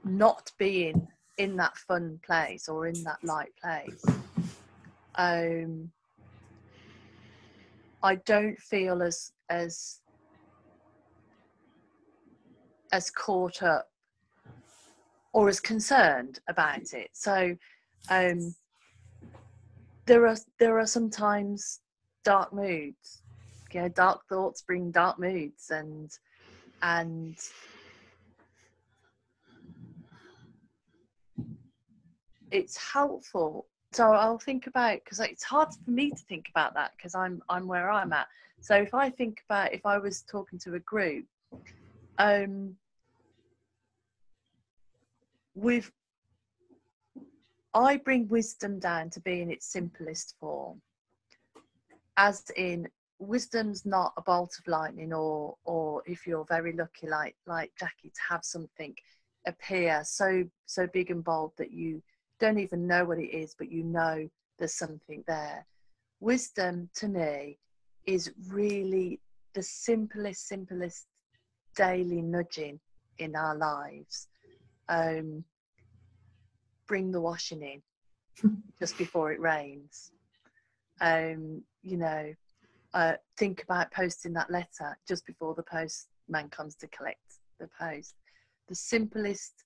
not being in that fun place or in that light place, I don't feel as caught up or as concerned about it. So there are sometimes dark moods. You know, dark thoughts bring dark moods, and it's helpful. So I'll think about, because it's hard for me to think about that because I'm where I'm at. So if I think about, if I was talking to a group, I bring wisdom down to be in its simplest form, as in wisdom's not a bolt of lightning, or if you're very lucky like Jackie, to have something appear so big and bold that you don't even know what it is, but you know there's something there. Wisdom to me is really the simplest daily nudging in our lives. Bring the washing in just before it rains. Think about posting that letter just before the postman comes to collect the post. The simplest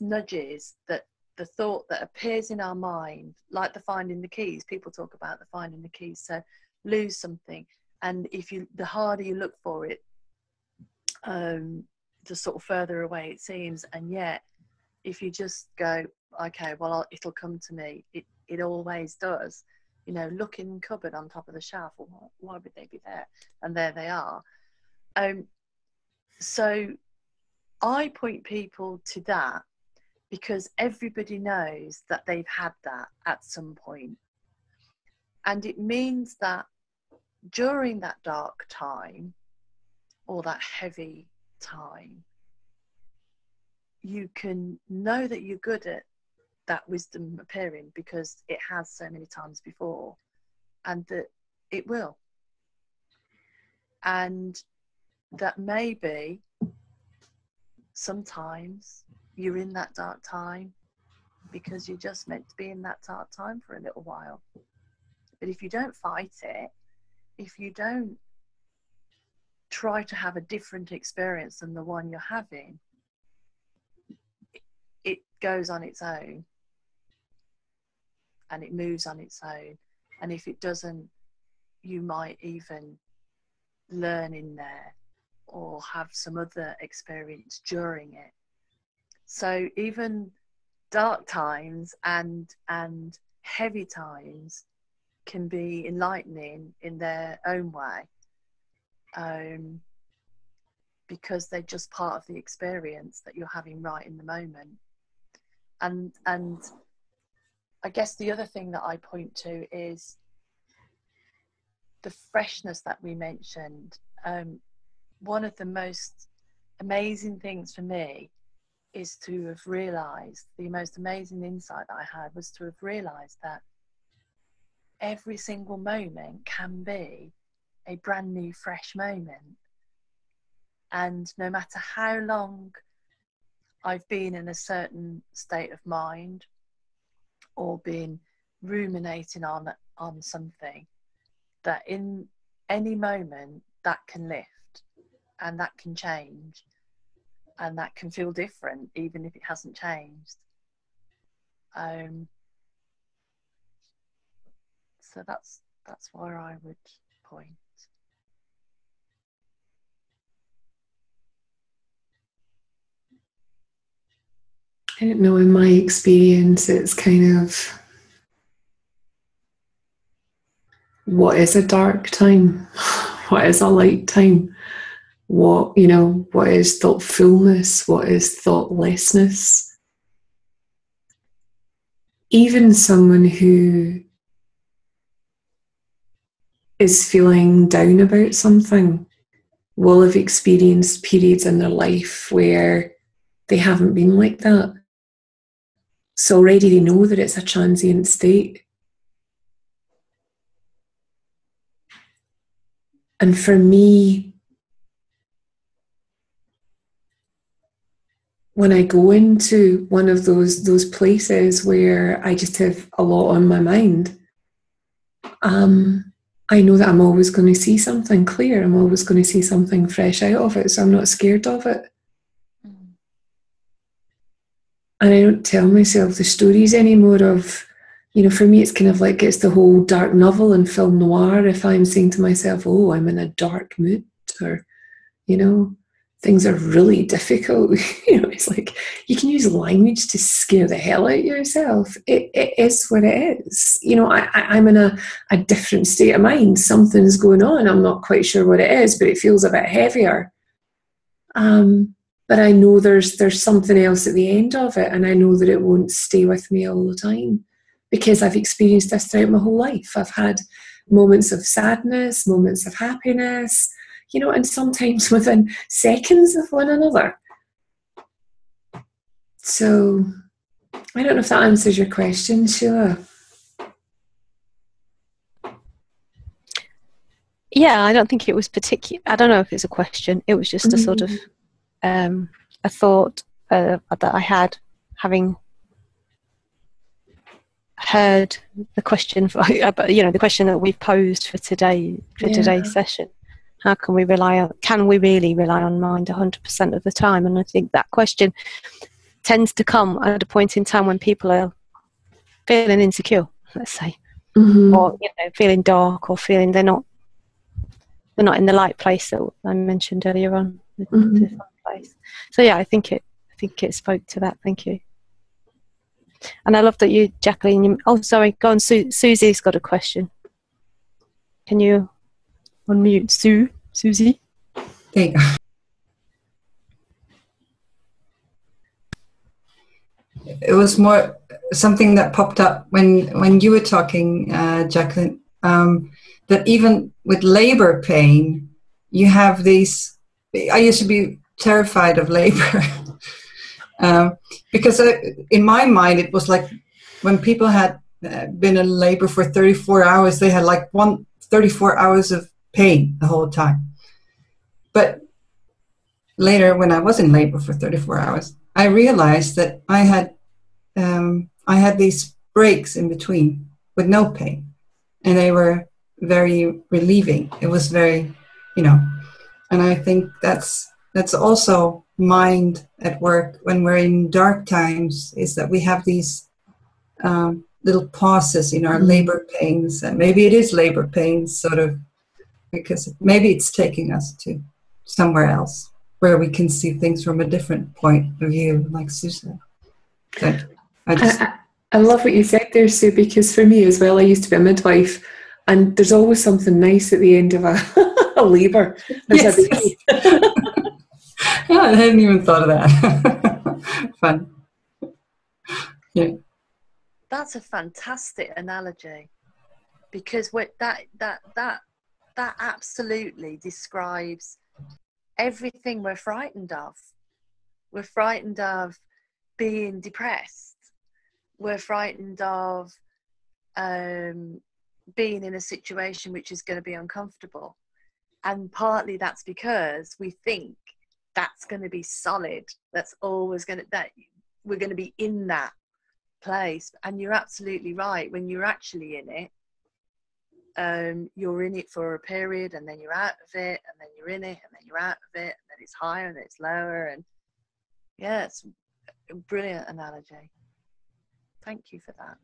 nudges, that the thought that appears in our mind, like the finding the keys. People talk about the finding the keys. So lose something, and the harder you look for it, the sort of further away it seems. And yet, if you just go, okay, well, it'll come to me. It always does. You know, look in the cupboard on top of the shelf. Well, why would they be there? And there they are. So I point people to that because everybody knows that they've had that at some point. And it means that during that dark time or that heavy time, you can know that you're good at that wisdom appearing because it has so many times before, and that it will. And that maybe sometimes you're in that dark time because you're just meant to be in that dark time for a little while. But if you don't fight it, if you don't try to have a different experience than the one you're having, it goes on its own and it moves on its own. And if it doesn't, you might even learn in there or have some other experience during it. So even dark times and heavy times can be enlightening in their own way, because they're just part of the experience that you're having right in the moment. And I guess the other thing that I point to is the freshness that we mentioned. One of the most amazing things for me is to have realised, the most amazing insight that I had was to have realised that every single moment can be a brand new, fresh moment. And no matter how long I've been in a certain state of mind or been ruminating on something, that in any moment that can lift and that can change and that can feel different even if it hasn't changed. So that's where I would point. I don't know, in my experience, it's kind of, what is a dark time? What is a light time? What is thoughtfulness? What is thoughtlessness? Even someone who is feeling down about something will have experienced periods in their life where they haven't been like that. So already they know that it's a transient state. And for me, when I go into one of those places where I just have a lot on my mind, I know that I'm always going to see something clear. I'm always going to see something fresh out of it. So I'm not scared of it. And I don't tell myself the stories anymore of, for me, it's kind of like it's the whole dark novel and film noir. If I'm saying to myself, oh, I'm in a dark mood, or, things are really difficult, it's like you can use language to scare the hell out of yourself. It is what it is. I'm in a different state of mind. Something's going on. I'm not quite sure what it is, but it feels a bit heavier. But I know there's something else at the end of it, and I know that it won't stay with me all the time because I've experienced this throughout my whole life. I've had moments of sadness, moments of happiness, and sometimes within seconds of one another. So I don't know if that answers your question, Sheila. Yeah, I don't think it was particular. I don't know if it's a question. It was just a sort of a thought that I had, having heard the question the question that we've posed for today's session. How can we really rely on mind 100% of the time? And I think that question tends to come at a point in time when people are feeling insecure, let's say, or feeling dark, or feeling they're not in the light place that I mentioned earlier on. The place. So yeah, I think it spoke to that. Thank you. And I love that you, Jacqueline. Oh, sorry. Go on. Susie's got a question. Can you unmute Susie? There you go. It was more something that popped up when you were talking, Jacqueline, that even with labor pain, you have these. I used to be terrified of labor because in my mind it was like when people had been in labor for 34 hours, they had like 34 hours of pain the whole time. But later, when I was in labor for 34 hours, I realized that I had these breaks in between with no pain, and they were very relieving. It was very, and I think that's also mind at work when we're in dark times, is that we have these little pauses in our labor pains, and maybe it is labor pains sort of because maybe it's taking us to somewhere else where we can see things from a different point of view, like Susan. I love what you said there, Sue, because for me as well, I used to be a midwife, and there's always something nice at the end of a labour. Yes. Yeah, I hadn't even thought of that. Fun. Yeah. That's a fantastic analogy, because that absolutely describes everything we're frightened of. We're frightened of being depressed. We're frightened of being in a situation which is going to be uncomfortable. And partly that's because we think that's going to be solid. That's always going to, that we're going to be in that place. And you're absolutely right. When you're actually in it, you're in it for a period, and then you're out of it, and then you're in it, and then you're out of it, and then it's higher and then it's lower. And yeah, it's a brilliant analogy. Thank you for that.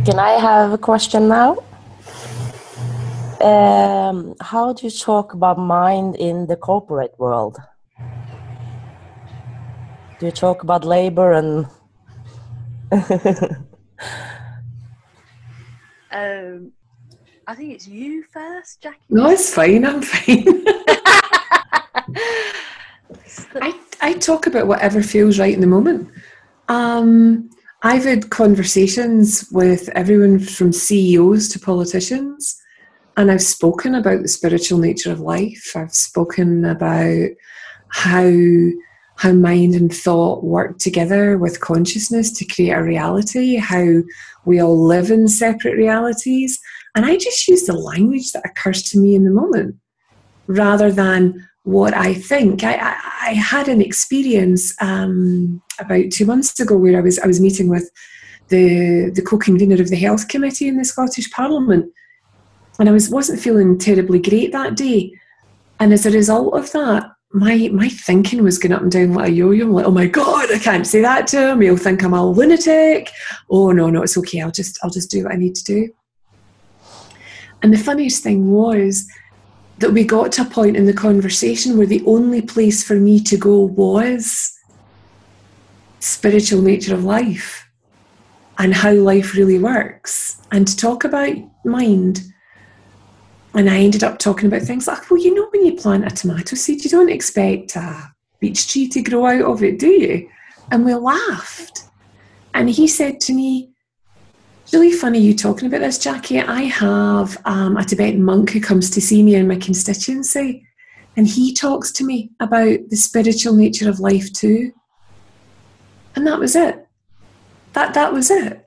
Can I have a question now? How do you talk about mind in the corporate world? Do you talk about labor and... I think it's you first, Jackie. No, it's fine. I'm fine. I talk about whatever feels right in the moment. I've had conversations with everyone from CEOs to politicians, and I've spoken about the spiritual nature of life. I've spoken about how mind and thought work together with consciousness to create a reality, how we all live in separate realities. And I just use the language that occurs to me in the moment rather than what I think. I had an experience about 2 months ago where I was meeting with the co-convener of the Health Committee in the Scottish Parliament, and I wasn't feeling terribly great that day. And as a result of that, my thinking was going up and down like a yo-yo. I'm like, oh my God, I can't say that to him. He'll think I'm a lunatic. Oh no, it's okay. I'll just do what I need to do. And the funniest thing was that we got to a point in the conversation where the only place for me to go was spiritual nature of life and how life really works, and to talk about mind. And I ended up talking about things like, well, you know, when you plant a tomato seed, you don't expect a beech tree to grow out of it, do you? And we laughed. And he said to me, it's really funny you talking about this, Jackie. I have a Tibetan monk who comes to see me in my constituency, and he talks to me about the spiritual nature of life too. And that was it. That was it.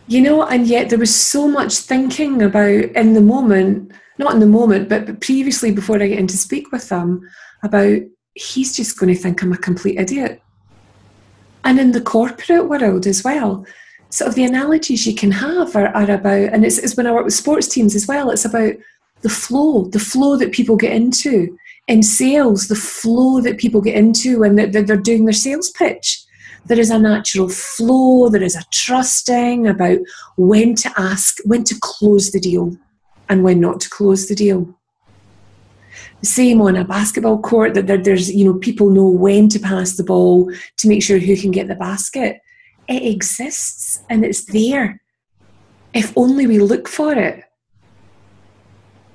You know, and yet there was so much thinking about in the moment, not in the moment, but previously before I get in to speak with them, about he's just going to think I'm a complete idiot. And in the corporate world as well, sort of the analogies you can have are about, and it's when I work with sports teams as well, it's about the flow that people get into. In sales, the flow that people get into when they're doing their sales pitch. There is a natural flow, there is a trusting about when to ask, when to close the deal and when not to close the deal. The same on a basketball court, that there's, you know, people know when to pass the ball to make sure who can get the basket. It exists and it's there if only we look for it.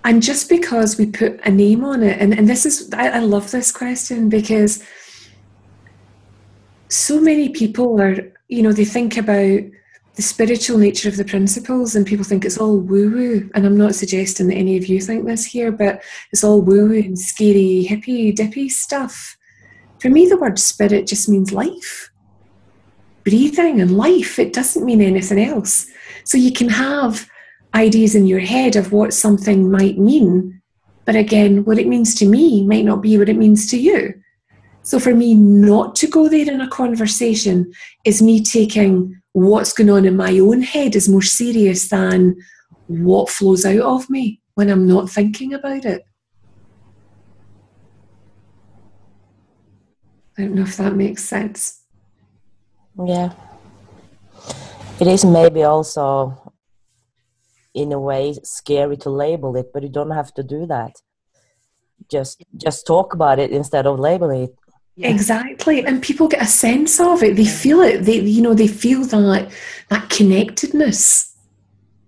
And just because we put a name on it, and this is, I love this question, because so many people are, you know, they think about the spiritual nature of the principles and people think it's all woo-woo. And I'm not suggesting that any of you think this here, but it's all woo-woo and scary, hippy-dippy stuff. For me, the word spirit just means life. Breathing and life. It doesn't mean anything else. So you can have ideas in your head of what something might mean, but again, what it means to me might not be what it means to you. So for me not to go there in a conversation is me taking what's going on in my own head is more serious than what flows out of me when I'm not thinking about it. I don't know if that makes sense. Yeah. It is maybe also, in a way, scary to label it, but you don't have to do that. Just talk about it instead of labeling it. Yeah. Exactly, and people get a sense of it. They feel it. They feel that connectedness.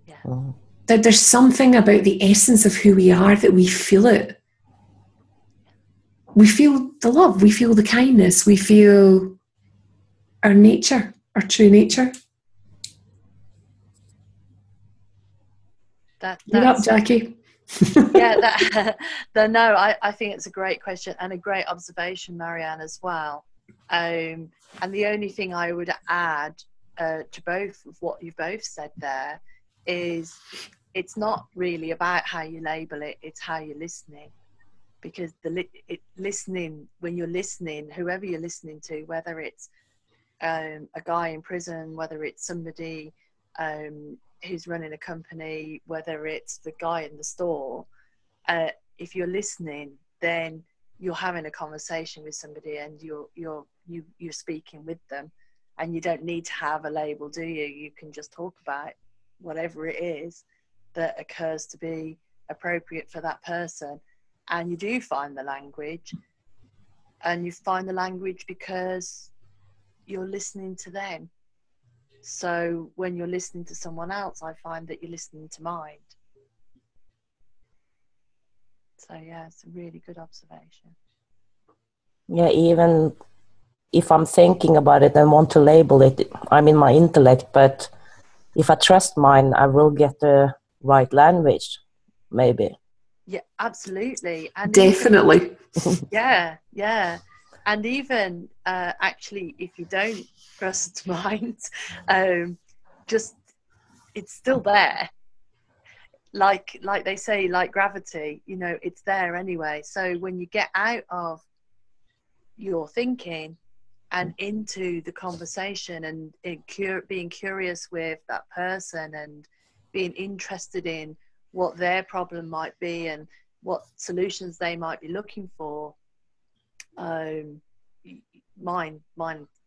Yeah. That there's something about the essence of who we are that we feel it. We feel the love. We feel the kindness. We feel our nature, our true nature. You're up, Jackie. Yeah, no, I think it's a great question and a great observation, Marianne, as well. And the only thing I would add to both of what you both said there is it's not really about how you label it, it's how you're listening. Because listening, when you're listening, whoever you're listening to, whether it's a guy in prison, whether it's somebody who's running a company, whether it's the guy in the store, if you're listening, then you're having a conversation with somebody, and you're speaking with them, and you don't need to have a label, do you? You can just talk about whatever it is that occurs to be appropriate for that person, and you do find the language, and you find the language because you're listening to them. So when you're listening to someone else, I find that you're listening to mind. So yeah, it's a really good observation. Yeah, even if I'm thinking about it and want to label it, I'm in my intellect, but if I trust mine, I will get the right language, maybe. Yeah, absolutely. And Definitely. Even, yeah. And even actually, if you don't trust mind, just it's still there. Like they say, like gravity, you know, it's there anyway. So when you get out of your thinking and into the conversation, and being curious with that person, and being interested in what their problem might be and what solutions they might be looking for, mine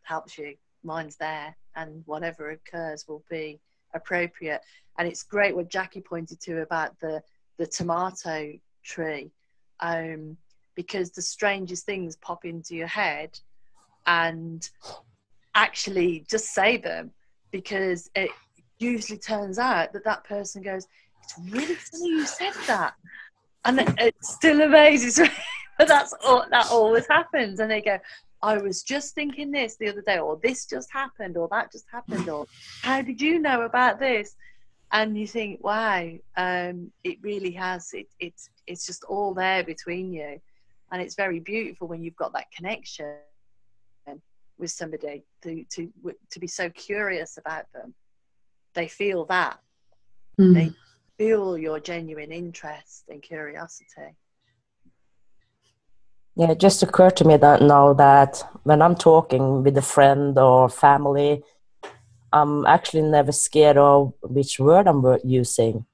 helps you. Mine's there, and whatever occurs will be appropriate. And it's great what Jackie pointed to about the tomato tree, because the strangest things pop into your head, and actually just say them, because it usually turns out that person goes, it's really funny you said that, and it still amazes me. But that always happens, and they go, I was just thinking this the other day, or this just happened, or that just happened, or how did you know about this? And you think, wow, it really has. It's just all there between you, and it's very beautiful when you've got that connection with somebody to be so curious about them. They feel that. They feel your genuine interest and curiosity. Yeah, it just occurred to me that now that when I'm talking with a friend or family, I'm actually never scared of which word I'm using.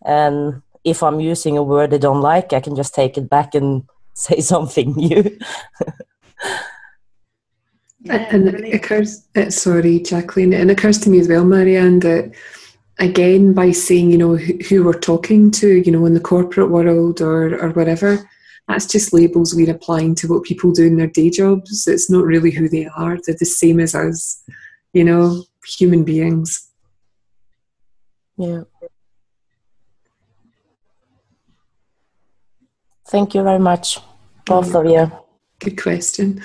And if I'm using a word they don't like, I can just take it back and say something new. Yeah, and it occurs, sorry, Jacqueline, it occurs to me as well, Marianne, that again, by saying, you know, who we're talking to, you know, in the corporate world or whatever, that's just labels we're applying to what people do in their day jobs. It's not really who they are. They're the same as us, you know, human beings. Yeah. Thank you very much, both of you. Good question.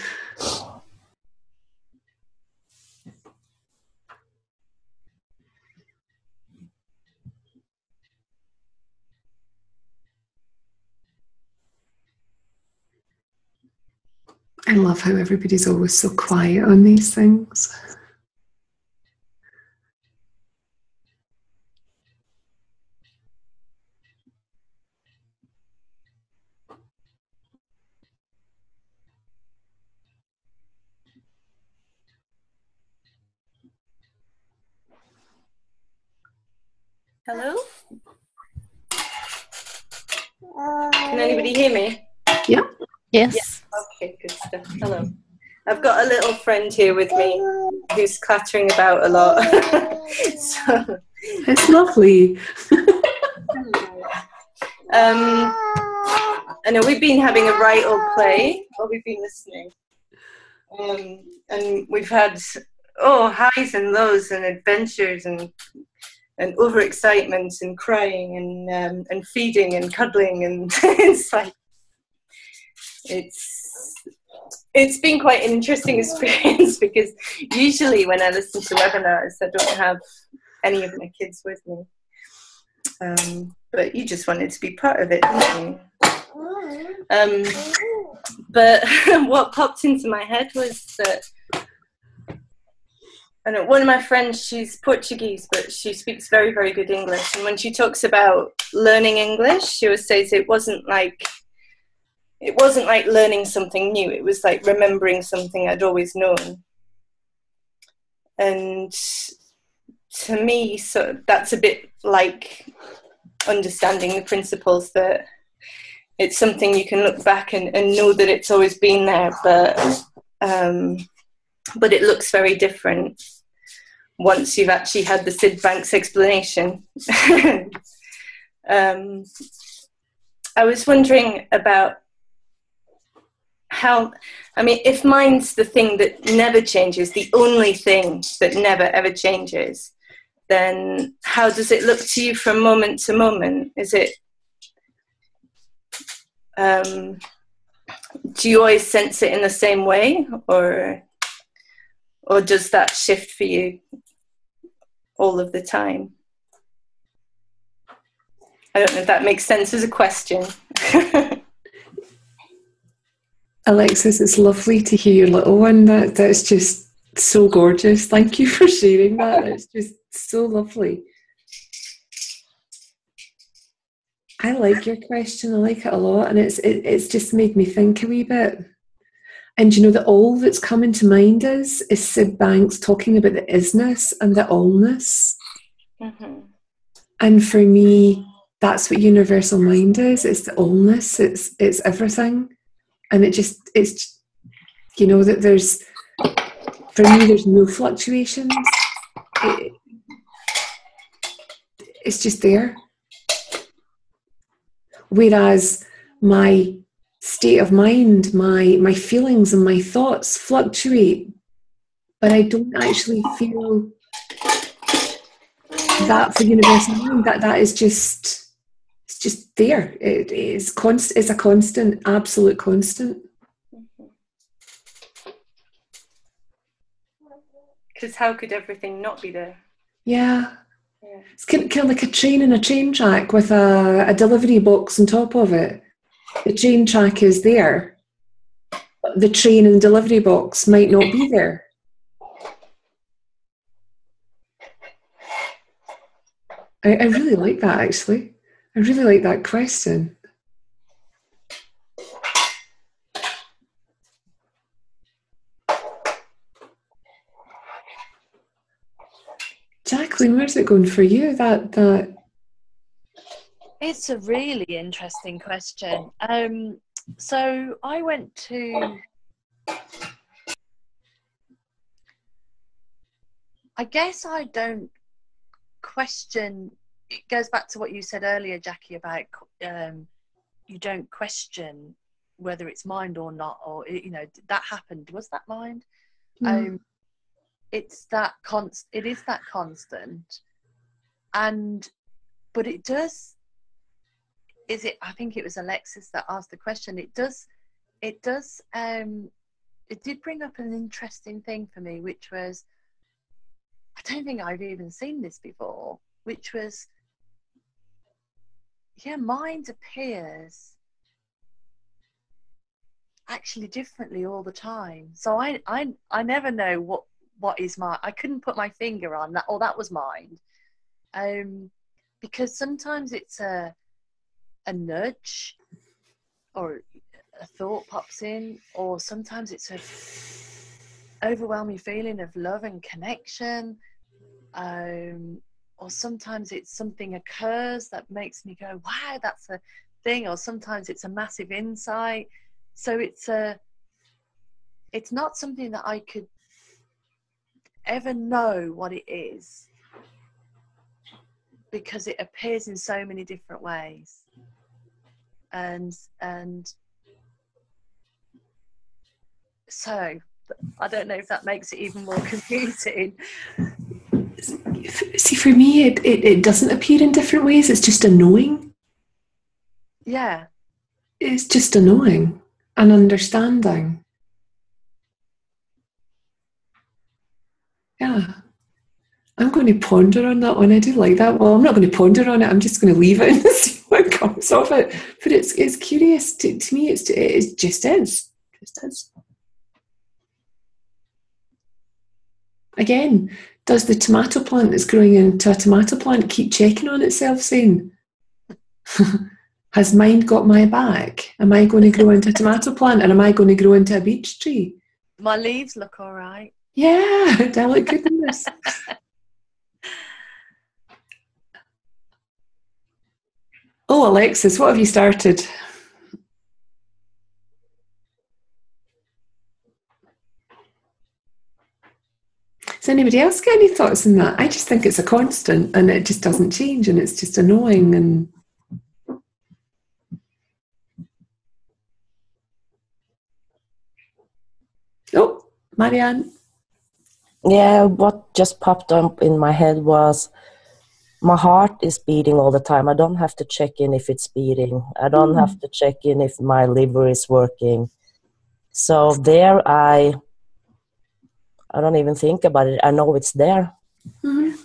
I love how everybody's always so quiet on these things. Hello? Can anybody hear me? Yeah. Yes. Okay, good stuff. Hello. I've got a little friend here with me who's clattering about a lot. So, it's lovely. I know we've been having a write or play while we've been listening. And we've had highs and lows and adventures and overexcitement and crying and feeding and cuddling, and it's like it's been quite an interesting experience, because usually when I listen to webinars I don't have any of my kids with me, but you just wanted to be part of it, didn't you? But what popped into my head was that know one of my friends, she's Portuguese, but she speaks very, very good English. And when she talks about learning English, she always says it wasn't like learning something new. It was like remembering something I'd always known. And to me, so that's a bit like understanding the principles, that it's something you can look back and know that it's always been there, but it looks very different once you've actually had the Sid Banks explanation. I was wondering about how, I mean, if mind's the thing that never changes, the only thing that never ever changes, then how does it look to you from moment to moment? Is it, do you always sense it in the same way, or does that shift for you all of the time? I don't know if that makes sense as a question. Alexis, it's lovely to hear your little one. That's just so gorgeous. Thank you for sharing that. It's just so lovely. I like your question. I like it a lot, and it's just made me think a wee bit. And you know, that all that's coming to mind is Sid Banks talking about the isness and the allness. Mm-hmm. And for me, that's what universal mind is. It's the allness. It's everything. And it's, you know, that for me, there's no fluctuations. It's just there. Whereas my state of mind, my feelings and my thoughts fluctuate, but I don't actually feel that for universal mind. That is just, it's just there. It's a constant, absolute constant. Because how could everything not be there? Yeah. It's kind of like a train in a train track with a delivery box on top of it. The train track is there, but the train and delivery box might not be there. I really like that, actually. I really like that question. Jacqueline, where's it going for you? That It's a really interesting question. So I went to, I guess I don't question, it goes back to what you said earlier, Jackie, about you don't question whether it's mind or not, or, you know, that happened. Was that mind? Mm. It's that it is that constant. But it does, I think it was Alexis that asked the question. It did bring up an interesting thing for me, which was, I don't think I've even seen this before, which was, yeah, mind appears actually differently all the time. So I never know what is mine. I couldn't put my finger on that, that was mind. Because sometimes it's a nudge, or a thought pops in, or sometimes it's a overwhelming feeling of love and connection, or sometimes it's something occurs that makes me go, wow, that's a thing, or sometimes it's a massive insight. So it's not something that I could ever know what it is, because it appears in so many different ways. And so I don't know if that makes it even more confusing. See, for me, it doesn't appear in different ways. It's just a knowing. Yeah. It's just a knowing, an understanding. Yeah. I'm going to ponder on that one. I do like that. Well, I'm not going to ponder on it. I'm just going to leave it and see what comes of it. But it's curious. To me, it just is. Just is. Again, does the tomato plant that's growing into a tomato plant keep checking on itself, saying, has mind got my back? Am I going to grow into a tomato plant, or am I going to grow into a beech tree? My leaves look all right. Yeah, they look good in this. Oh, Alexis, what have you started? Does anybody else get any thoughts on that? I just think it's a constant and it just doesn't change, and it's just annoying. And oh, Marianne. Yeah, what just popped up in my head was my heart is beating all the time. I don't have to check in if it's beating. I don't have to check in if my liver is working. So there I don't even think about it. I know it's there. Mm-hmm.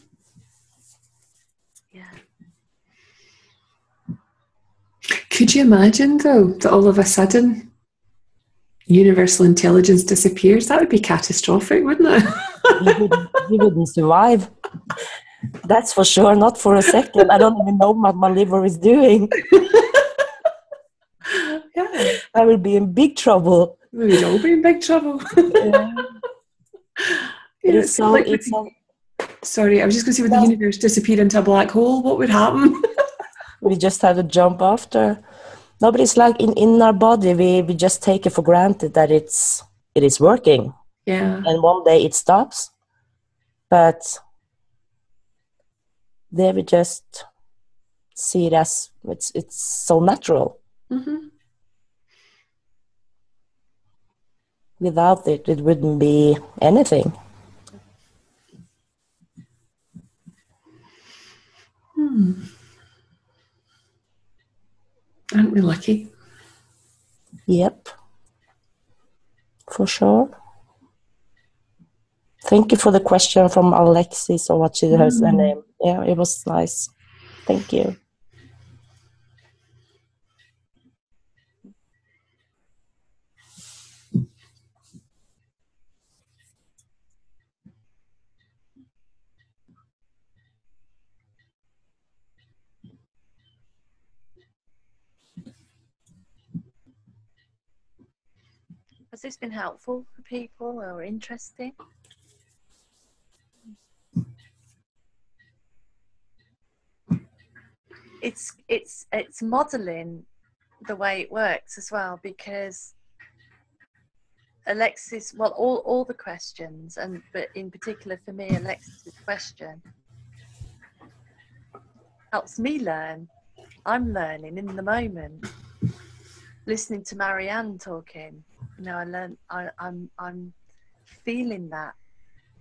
Yeah. Could you imagine, though, that all of a sudden universal intelligence disappears? That would be catastrophic, wouldn't it? You wouldn't survive. That's for sure. Not for a second. I don't even know what my liver is doing. Yeah. I will be in big trouble. We'd all be in big trouble. Yeah. Yeah, It's so, like it's so, sorry, I was just going to say, would the universe disappear into a black hole? What would happen? we just have to jump after. No, but it's like in our body, we just take it for granted that it is working. Yeah. And one day it stops. But there we just see it as it's so natural. Mm-hmm. Without it, it wouldn't be anything. Aren't we lucky? Yep. For sure. Thank you for the question from Alexis, or what she has her name. Yeah, it was nice. Thank you. Has this been helpful for people or interesting? It's modelling the way it works as well, because Alexis, well, all the questions, but in particular for me, Alexis's question helps me learn. I'm learning in the moment. Listening to Marianne talking, I learn. I'm feeling that,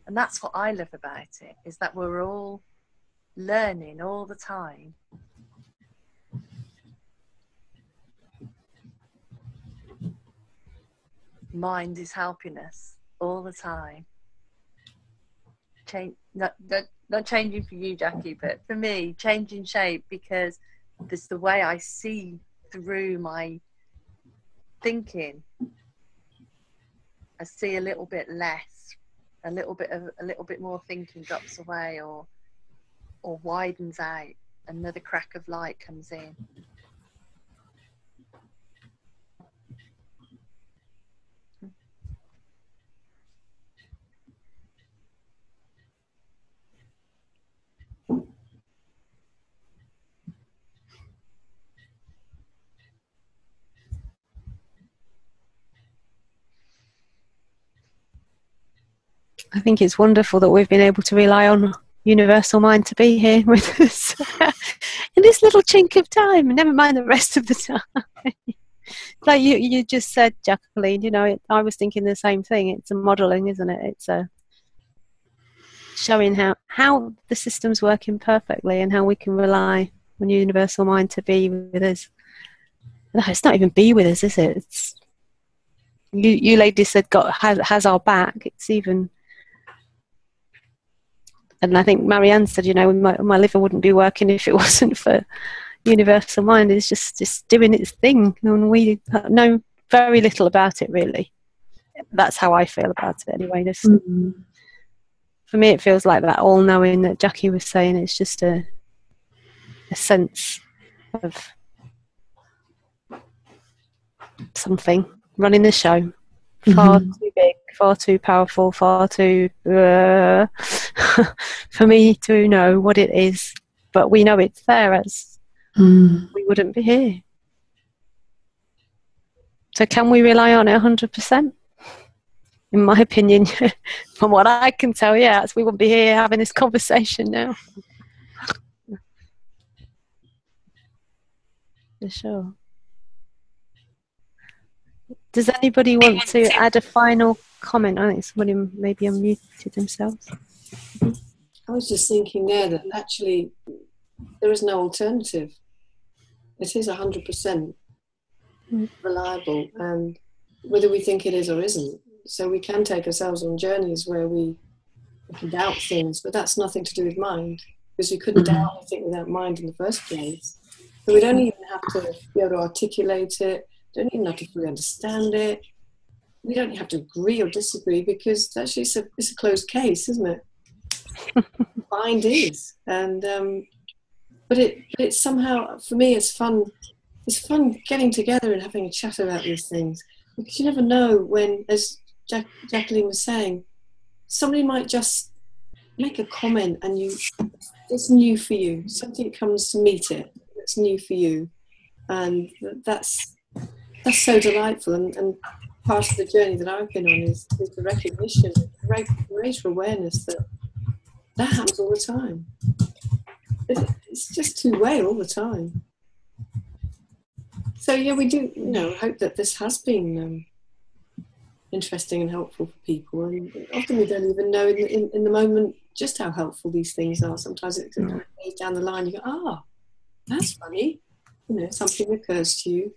and that's what I love about it, is that we're all learning all the time. Mind is helping us all the time. Not changing for you, Jackie, but for me, changing shape, because there's the way I see through my thinking. I see a little bit less, a little bit more thinking drops away or widens out. Another crack of light comes in. I think it's wonderful that we've been able to rely on Universal Mind to be here with us in this little chink of time, never mind the rest of the time. Like you just said, Jacqueline, I was thinking the same thing. It's a modelling, isn't it? It's a showing how the system's working perfectly and how we can rely on Universal Mind to be with us. No, it's not even be with us, is it? It's you ladies said has our back. It's even. And I think Marianne said, my liver wouldn't be working if it wasn't for Universal Mind. It's just doing its thing, and we know very little about it, really. That's how I feel about it, anyway. For me, it feels like that all-knowing that Jackie was saying. It's just a sense of something running the show. Far too big, far too powerful, far too for me to know what it is. But we know it's there, as we wouldn't be here. So can we rely on it 100%? In my opinion, from what I can tell, yes, we wouldn't be here having this conversation now. For sure. Does anybody want to add a final comment? I think somebody maybe unmuted themselves. I was just thinking there that actually there is no alternative. It is 100% reliable, and whether we think it is or isn't. So we can take ourselves on journeys where we can doubt things, but that's nothing to do with mind, because we couldn't doubt anything without mind in the first place. So we don't even have to be able to articulate it, don't even have to fully understand it. We don't have to agree or disagree, because actually it's a closed case, isn't it? Mind is. And but it's somehow, for me, it's fun. It's fun getting together and having a chat about these things, because you never know when, as Jacqueline was saying, somebody might just make a comment and it's new for you. Something comes to meet it that's new for you, and that's so delightful. And part of the journey that I've been on is the recognition, greater awareness that happens all the time. It's just two-way all the time. So yeah, we do, hope that this has been interesting and helpful for people. And often we don't even know in the moment just how helpful these things are. Sometimes it goes down the line. You go, that's funny. Something occurs to you.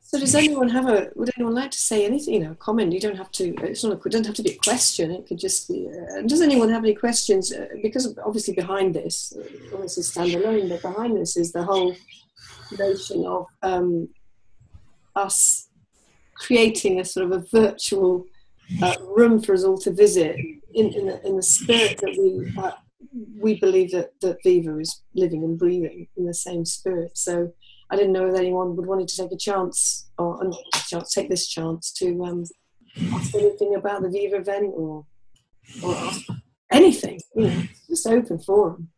So does anyone would anyone like to say anything, a comment? You don't have to, it doesn't have to be a question, it could just be, does anyone have any questions? Because obviously behind this, obviously standalone, but behind this is the whole notion of us creating a sort of a virtual room for us all to visit in the spirit that we believe that Viva is living and breathing in the same spirit. So I didn't know if anyone would want to take a chance, or take this chance to ask anything about the Viva event or ask anything. Just open forum.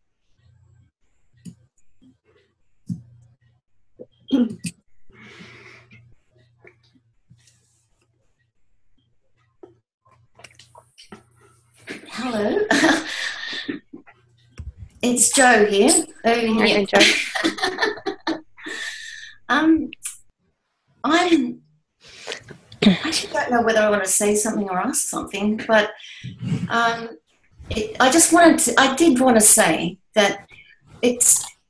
Hello. It's Jo here. Hi, Jo. I actually don't know whether I want to say something or ask something, but I did want to say that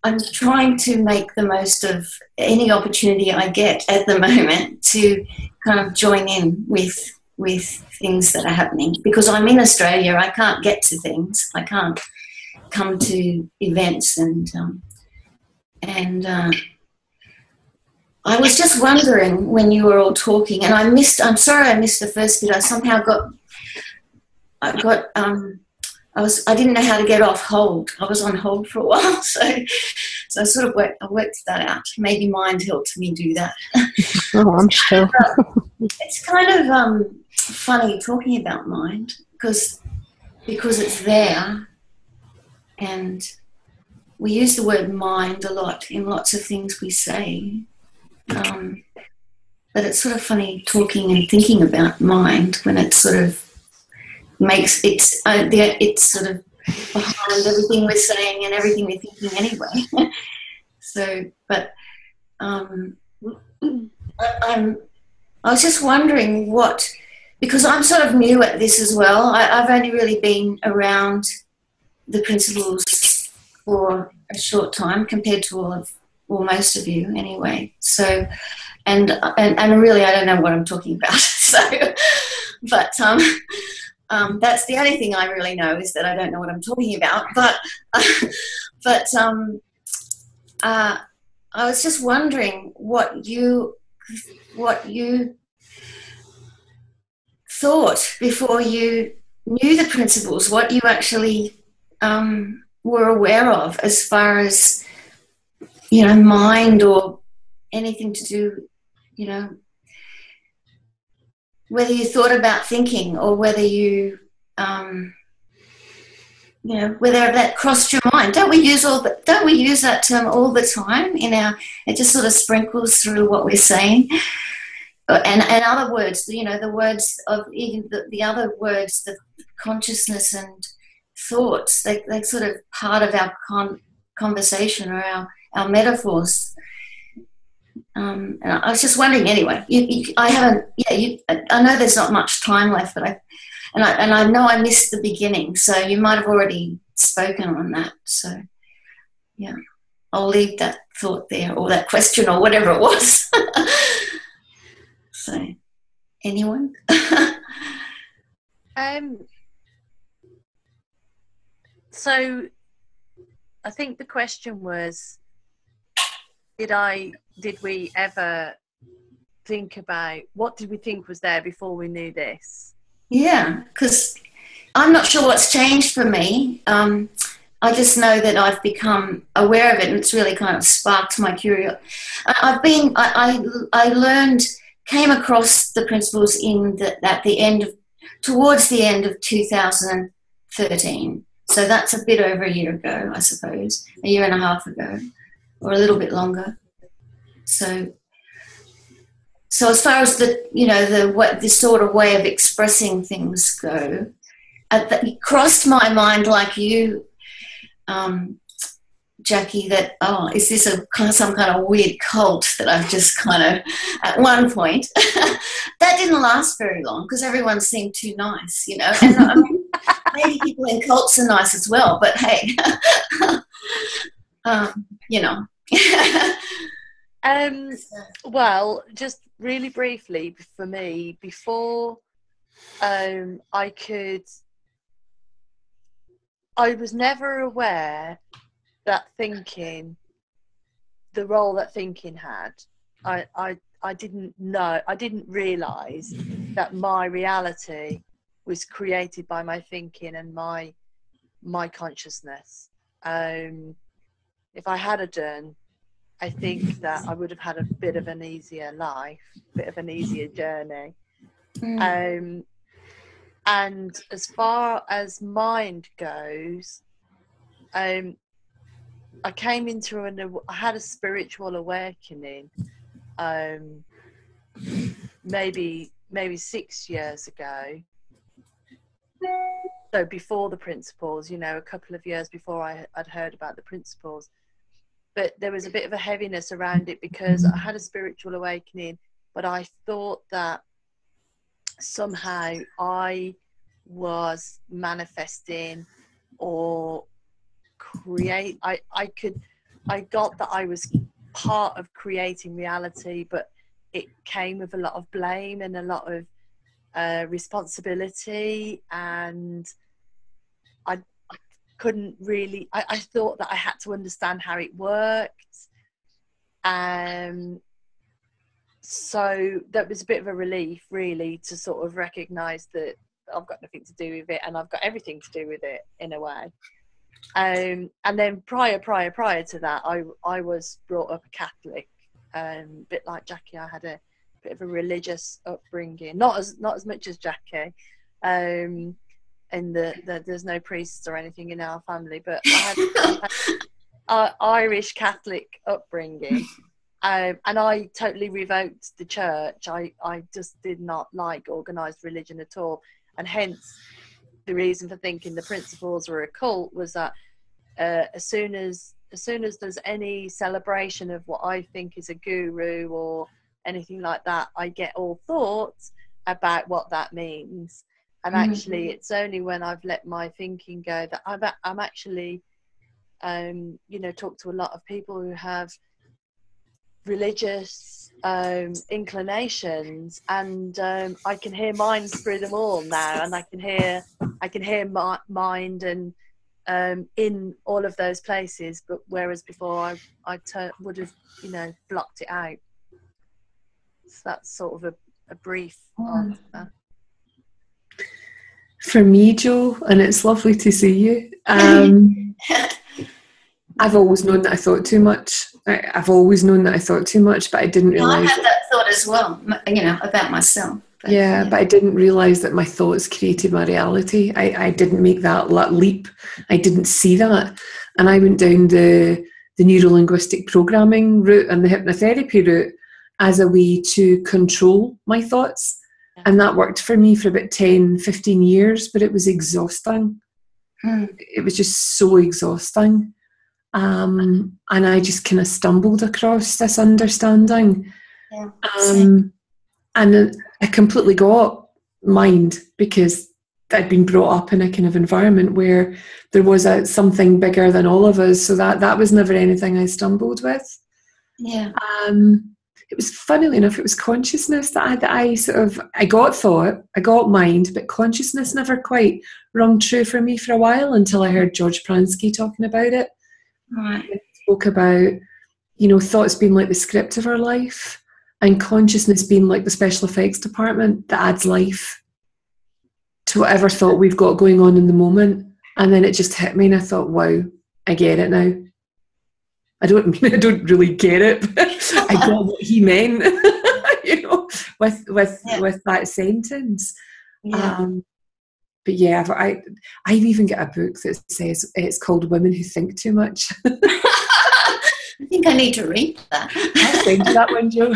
I'm trying to make the most of any opportunity I get at the moment to kind of join in with things that are happening, because I'm in Australia. I can't get to things. I can't come to events and I was just wondering when you were all talking, and I'm sorry I missed the first bit. I somehow I didn't know how to get off hold. I was on hold for a while, so I sort of worked that out. Maybe mind helped me do that. Oh, I'm sure. It's kind of funny talking about mind because it's there, and we use the word mind a lot in lots of things we say. But it's sort of funny talking and thinking about mind when it sort of makes it's sort of behind everything we're saying and everything we're thinking anyway. So, but I was just wondering because I'm sort of new at this as well. I've only really been around the principles for a short time compared to most of you anyway. So, and really I don't know what I'm talking about. So, but that's the only thing I really know, is that I don't know what I'm talking about. But I was just wondering what you thought before you knew the principles, what you actually were aware of as far as, you know, mind or anything to do, you know, whether you thought about thinking or whether you, you know, whether that crossed your mind. Don't we use that term all the time in our? It just sort of sprinkles through what we're saying, and other words. You know, the words of even the other words, the consciousness and thoughts. They're sort of part of our conversation or our metaphors. And I was just wondering. Anyway, I haven't. Yeah, I know there's not much time left, but I know I missed the beginning, so you might have already spoken on that. So, yeah, I'll leave that thought there, or that question, or whatever it was. So, anyone? So, I think the question was, did we ever think about what did we think was there before we knew this? Yeah, because I'm not sure what's changed for me. I just know that I've become aware of it, and it's really kind of sparked my curiosity. I came across the principles towards the end of 2013. So that's a bit over a year ago, I suppose, a year and a half ago, or a little bit longer. So as far as the sort of way of expressing things go, it crossed my mind, like you, Jackie, that is this some kind of weird cult that I've just kind of at one point. That didn't last very long because everyone seemed too nice, you know. And I mean, maybe people in cults are nice as well, but hey, you know. Well, just really briefly for me, before I was never aware that thinking, the role that thinking had. I didn't know, I didn't realise that my reality was created by my thinking and my consciousness. If I had a done, I think that I would have had a bit of an easier life, a bit of an easier journey. And as far as mind goes, I came into I had a spiritual awakening, maybe 6 years ago. So before the principles, you know, a couple of years before I'd heard about the principles. But there was a bit of a heaviness around it because I had a spiritual awakening, but I thought that somehow I was manifesting or I got that I was part of creating reality, but it came with a lot of blame and a lot of responsibility, and I couldn't really, I thought that I had to understand how it worked. So that was a bit of a relief, really, to sort of recognise that I've got nothing to do with it and I've got everything to do with it in a way. And then prior to that, I was brought up a Catholic, a bit like Jackie. I had a bit of a religious upbringing, not as much as Jackie. And there's no priests or anything in our family, but I had Irish Catholic upbringing, and I totally revoked the church. I just did not like organised religion at all, and hence the reason for thinking the principles were a cult was that as soon as there's any celebration of what I think is a guru or anything like that, I get all thoughts about what that means. And actually, it's only when I've let my thinking go that I'm actually, talk to a lot of people who have religious inclinations, and I can hear mind through them all now, and I can hear mind and in all of those places. But whereas before I would have blocked it out. So that's sort of a brief answer. For me, Jo, and it's lovely to see you. I've always known that I thought too much. I've always known that I thought too much, but I didn't realise. I had that thought as well, about myself. But I didn't realise that my thoughts created my reality. I didn't make that leap. I didn't see that. And I went down the neuro-linguistic programming route and the hypnotherapy route as a way to control my thoughts. And that worked for me for about 10, 15 years, but it was exhausting. It was just so exhausting. And I just kind of stumbled across this understanding. And I completely got mind because I'd been brought up in a kind of environment where there was something bigger than all of us. So that was never anything I stumbled with. Yeah. It was, funnily enough, it was consciousness that I got thought, I got mind, but consciousness never quite rung true for me for a while until I heard George Pransky talking about it. Right. He spoke about, thoughts being like the script of our life and consciousness being like the special effects department that adds life to whatever thought we've got going on in the moment. And then it just hit me and I thought, wow, I get it now. I don't really get it, but I got what he meant, with that sentence. Yeah. But yeah, I've even got a book that says it's called Women Who Think Too Much. I think I need to read that. I'll send you that one, Jo.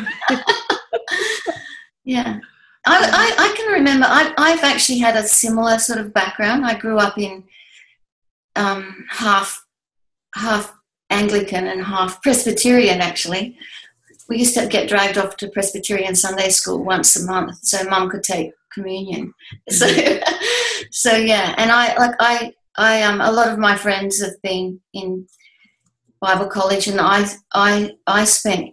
Yeah. I can remember, I've actually had a similar sort of background. I grew up in half Anglican and half Presbyterian, actually. We used to get dragged off to Presbyterian Sunday school once a month so Mum could take communion. So yeah, and I a lot of my friends have been in Bible college, and I spent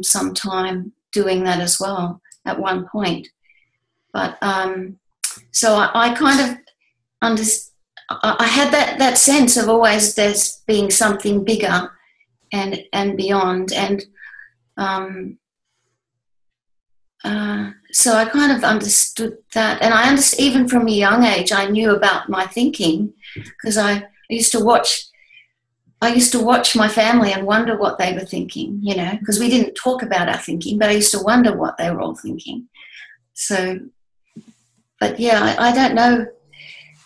some time doing that as well at one point. But so I kind of understand. I had that sense of always there's being something bigger and beyond, and so I kind of understood that, and I understood even from a young age. I knew about my thinking because I used to watch my family and wonder what they were thinking, because we didn't talk about our thinking, but I used to wonder what they were all thinking. So, but yeah, I don't know.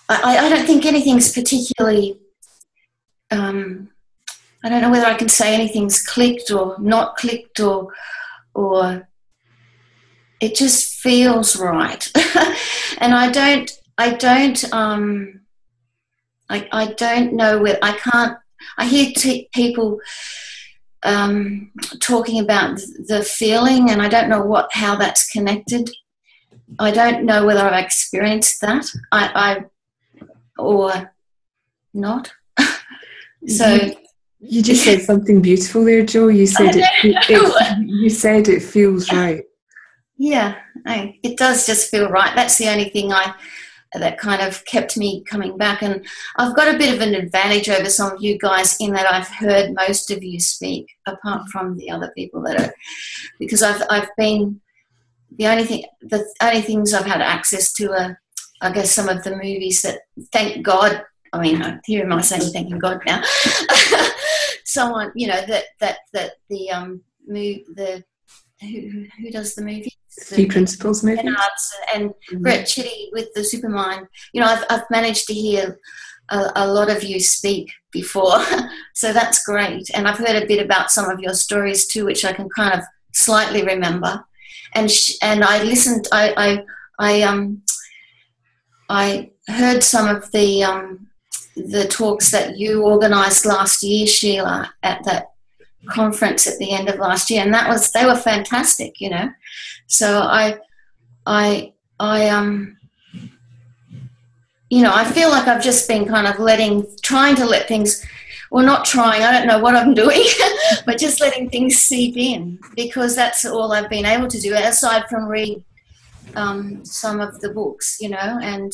I don't think anything's particularly, I don't know whether I can say anything's clicked or not clicked or it just feels right. And I don't know whether I hear people talking about the feeling, and I don't know how that's connected. I don't know whether I've experienced that. Or not. So you just said something beautiful there, Jo. You said you said it feels right. Yeah, it does just feel right. That's the only thing that kind of kept me coming back. And I've got a bit of an advantage over some of you guys in that I've heard most of you speak, apart from the other people because I've been the only things I've had access to are, I guess, some of the movies that, thank God, I mean, here am I saying thanking God now. Someone, that who does the movie? Three Principles movie. And Brett Chitty with the Supermind. I've managed to hear a lot of you speak before, so that's great. And I've heard a bit about some of your stories too, which I can kind of slightly remember. And I listened. I heard some of the talks that you organised last year, Sheila, at that conference at the end of last year, and they were fantastic, So I feel like I've just been kind of trying to let things, well, not trying, I don't know what I'm doing, but just letting things seep in, because that's all I've been able to do, aside from read some of the books, and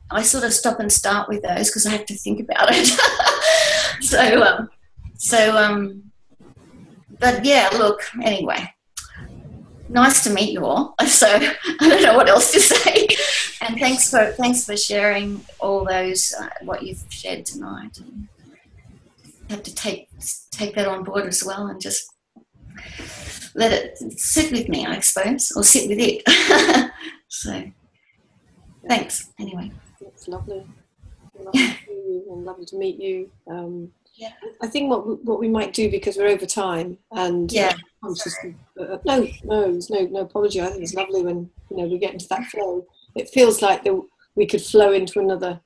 I sort of stop and start with those because I have to think about it. but yeah, look, anyway, nice to meet you all. So I don't know what else to say. And thanks for sharing all those what you've shared tonight. And have to take that on board as well, and just let it sit with me, I suppose, or sit with it. So thanks anyway. It's lovely. Lovely to meet you. Yeah. I think what we might do, because we're over time, and no apology. I think it's lovely when we get into that flow. It feels like we could flow into another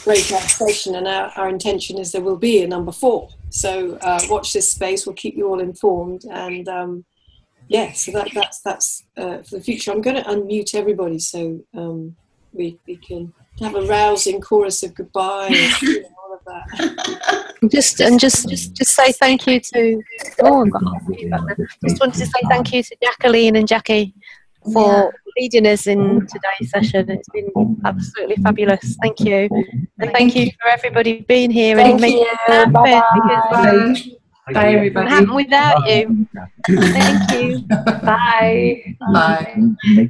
breakout session, and our intention is there will be a number 4. So watch this space. We'll keep you all informed, and so that's for the future. I'm going to unmute everybody so we can have a rousing chorus of goodbye and all of that. Just say thank you to. Oh, I've got half of you back there. Just wanted to say thank you to Jacqueline and Jackie for leading us in today's session. It's been absolutely fabulous. Thank you, and thank you for everybody being here and making it happen. Bye. Bye, everybody. It happened without you. Thank you. Bye. Bye.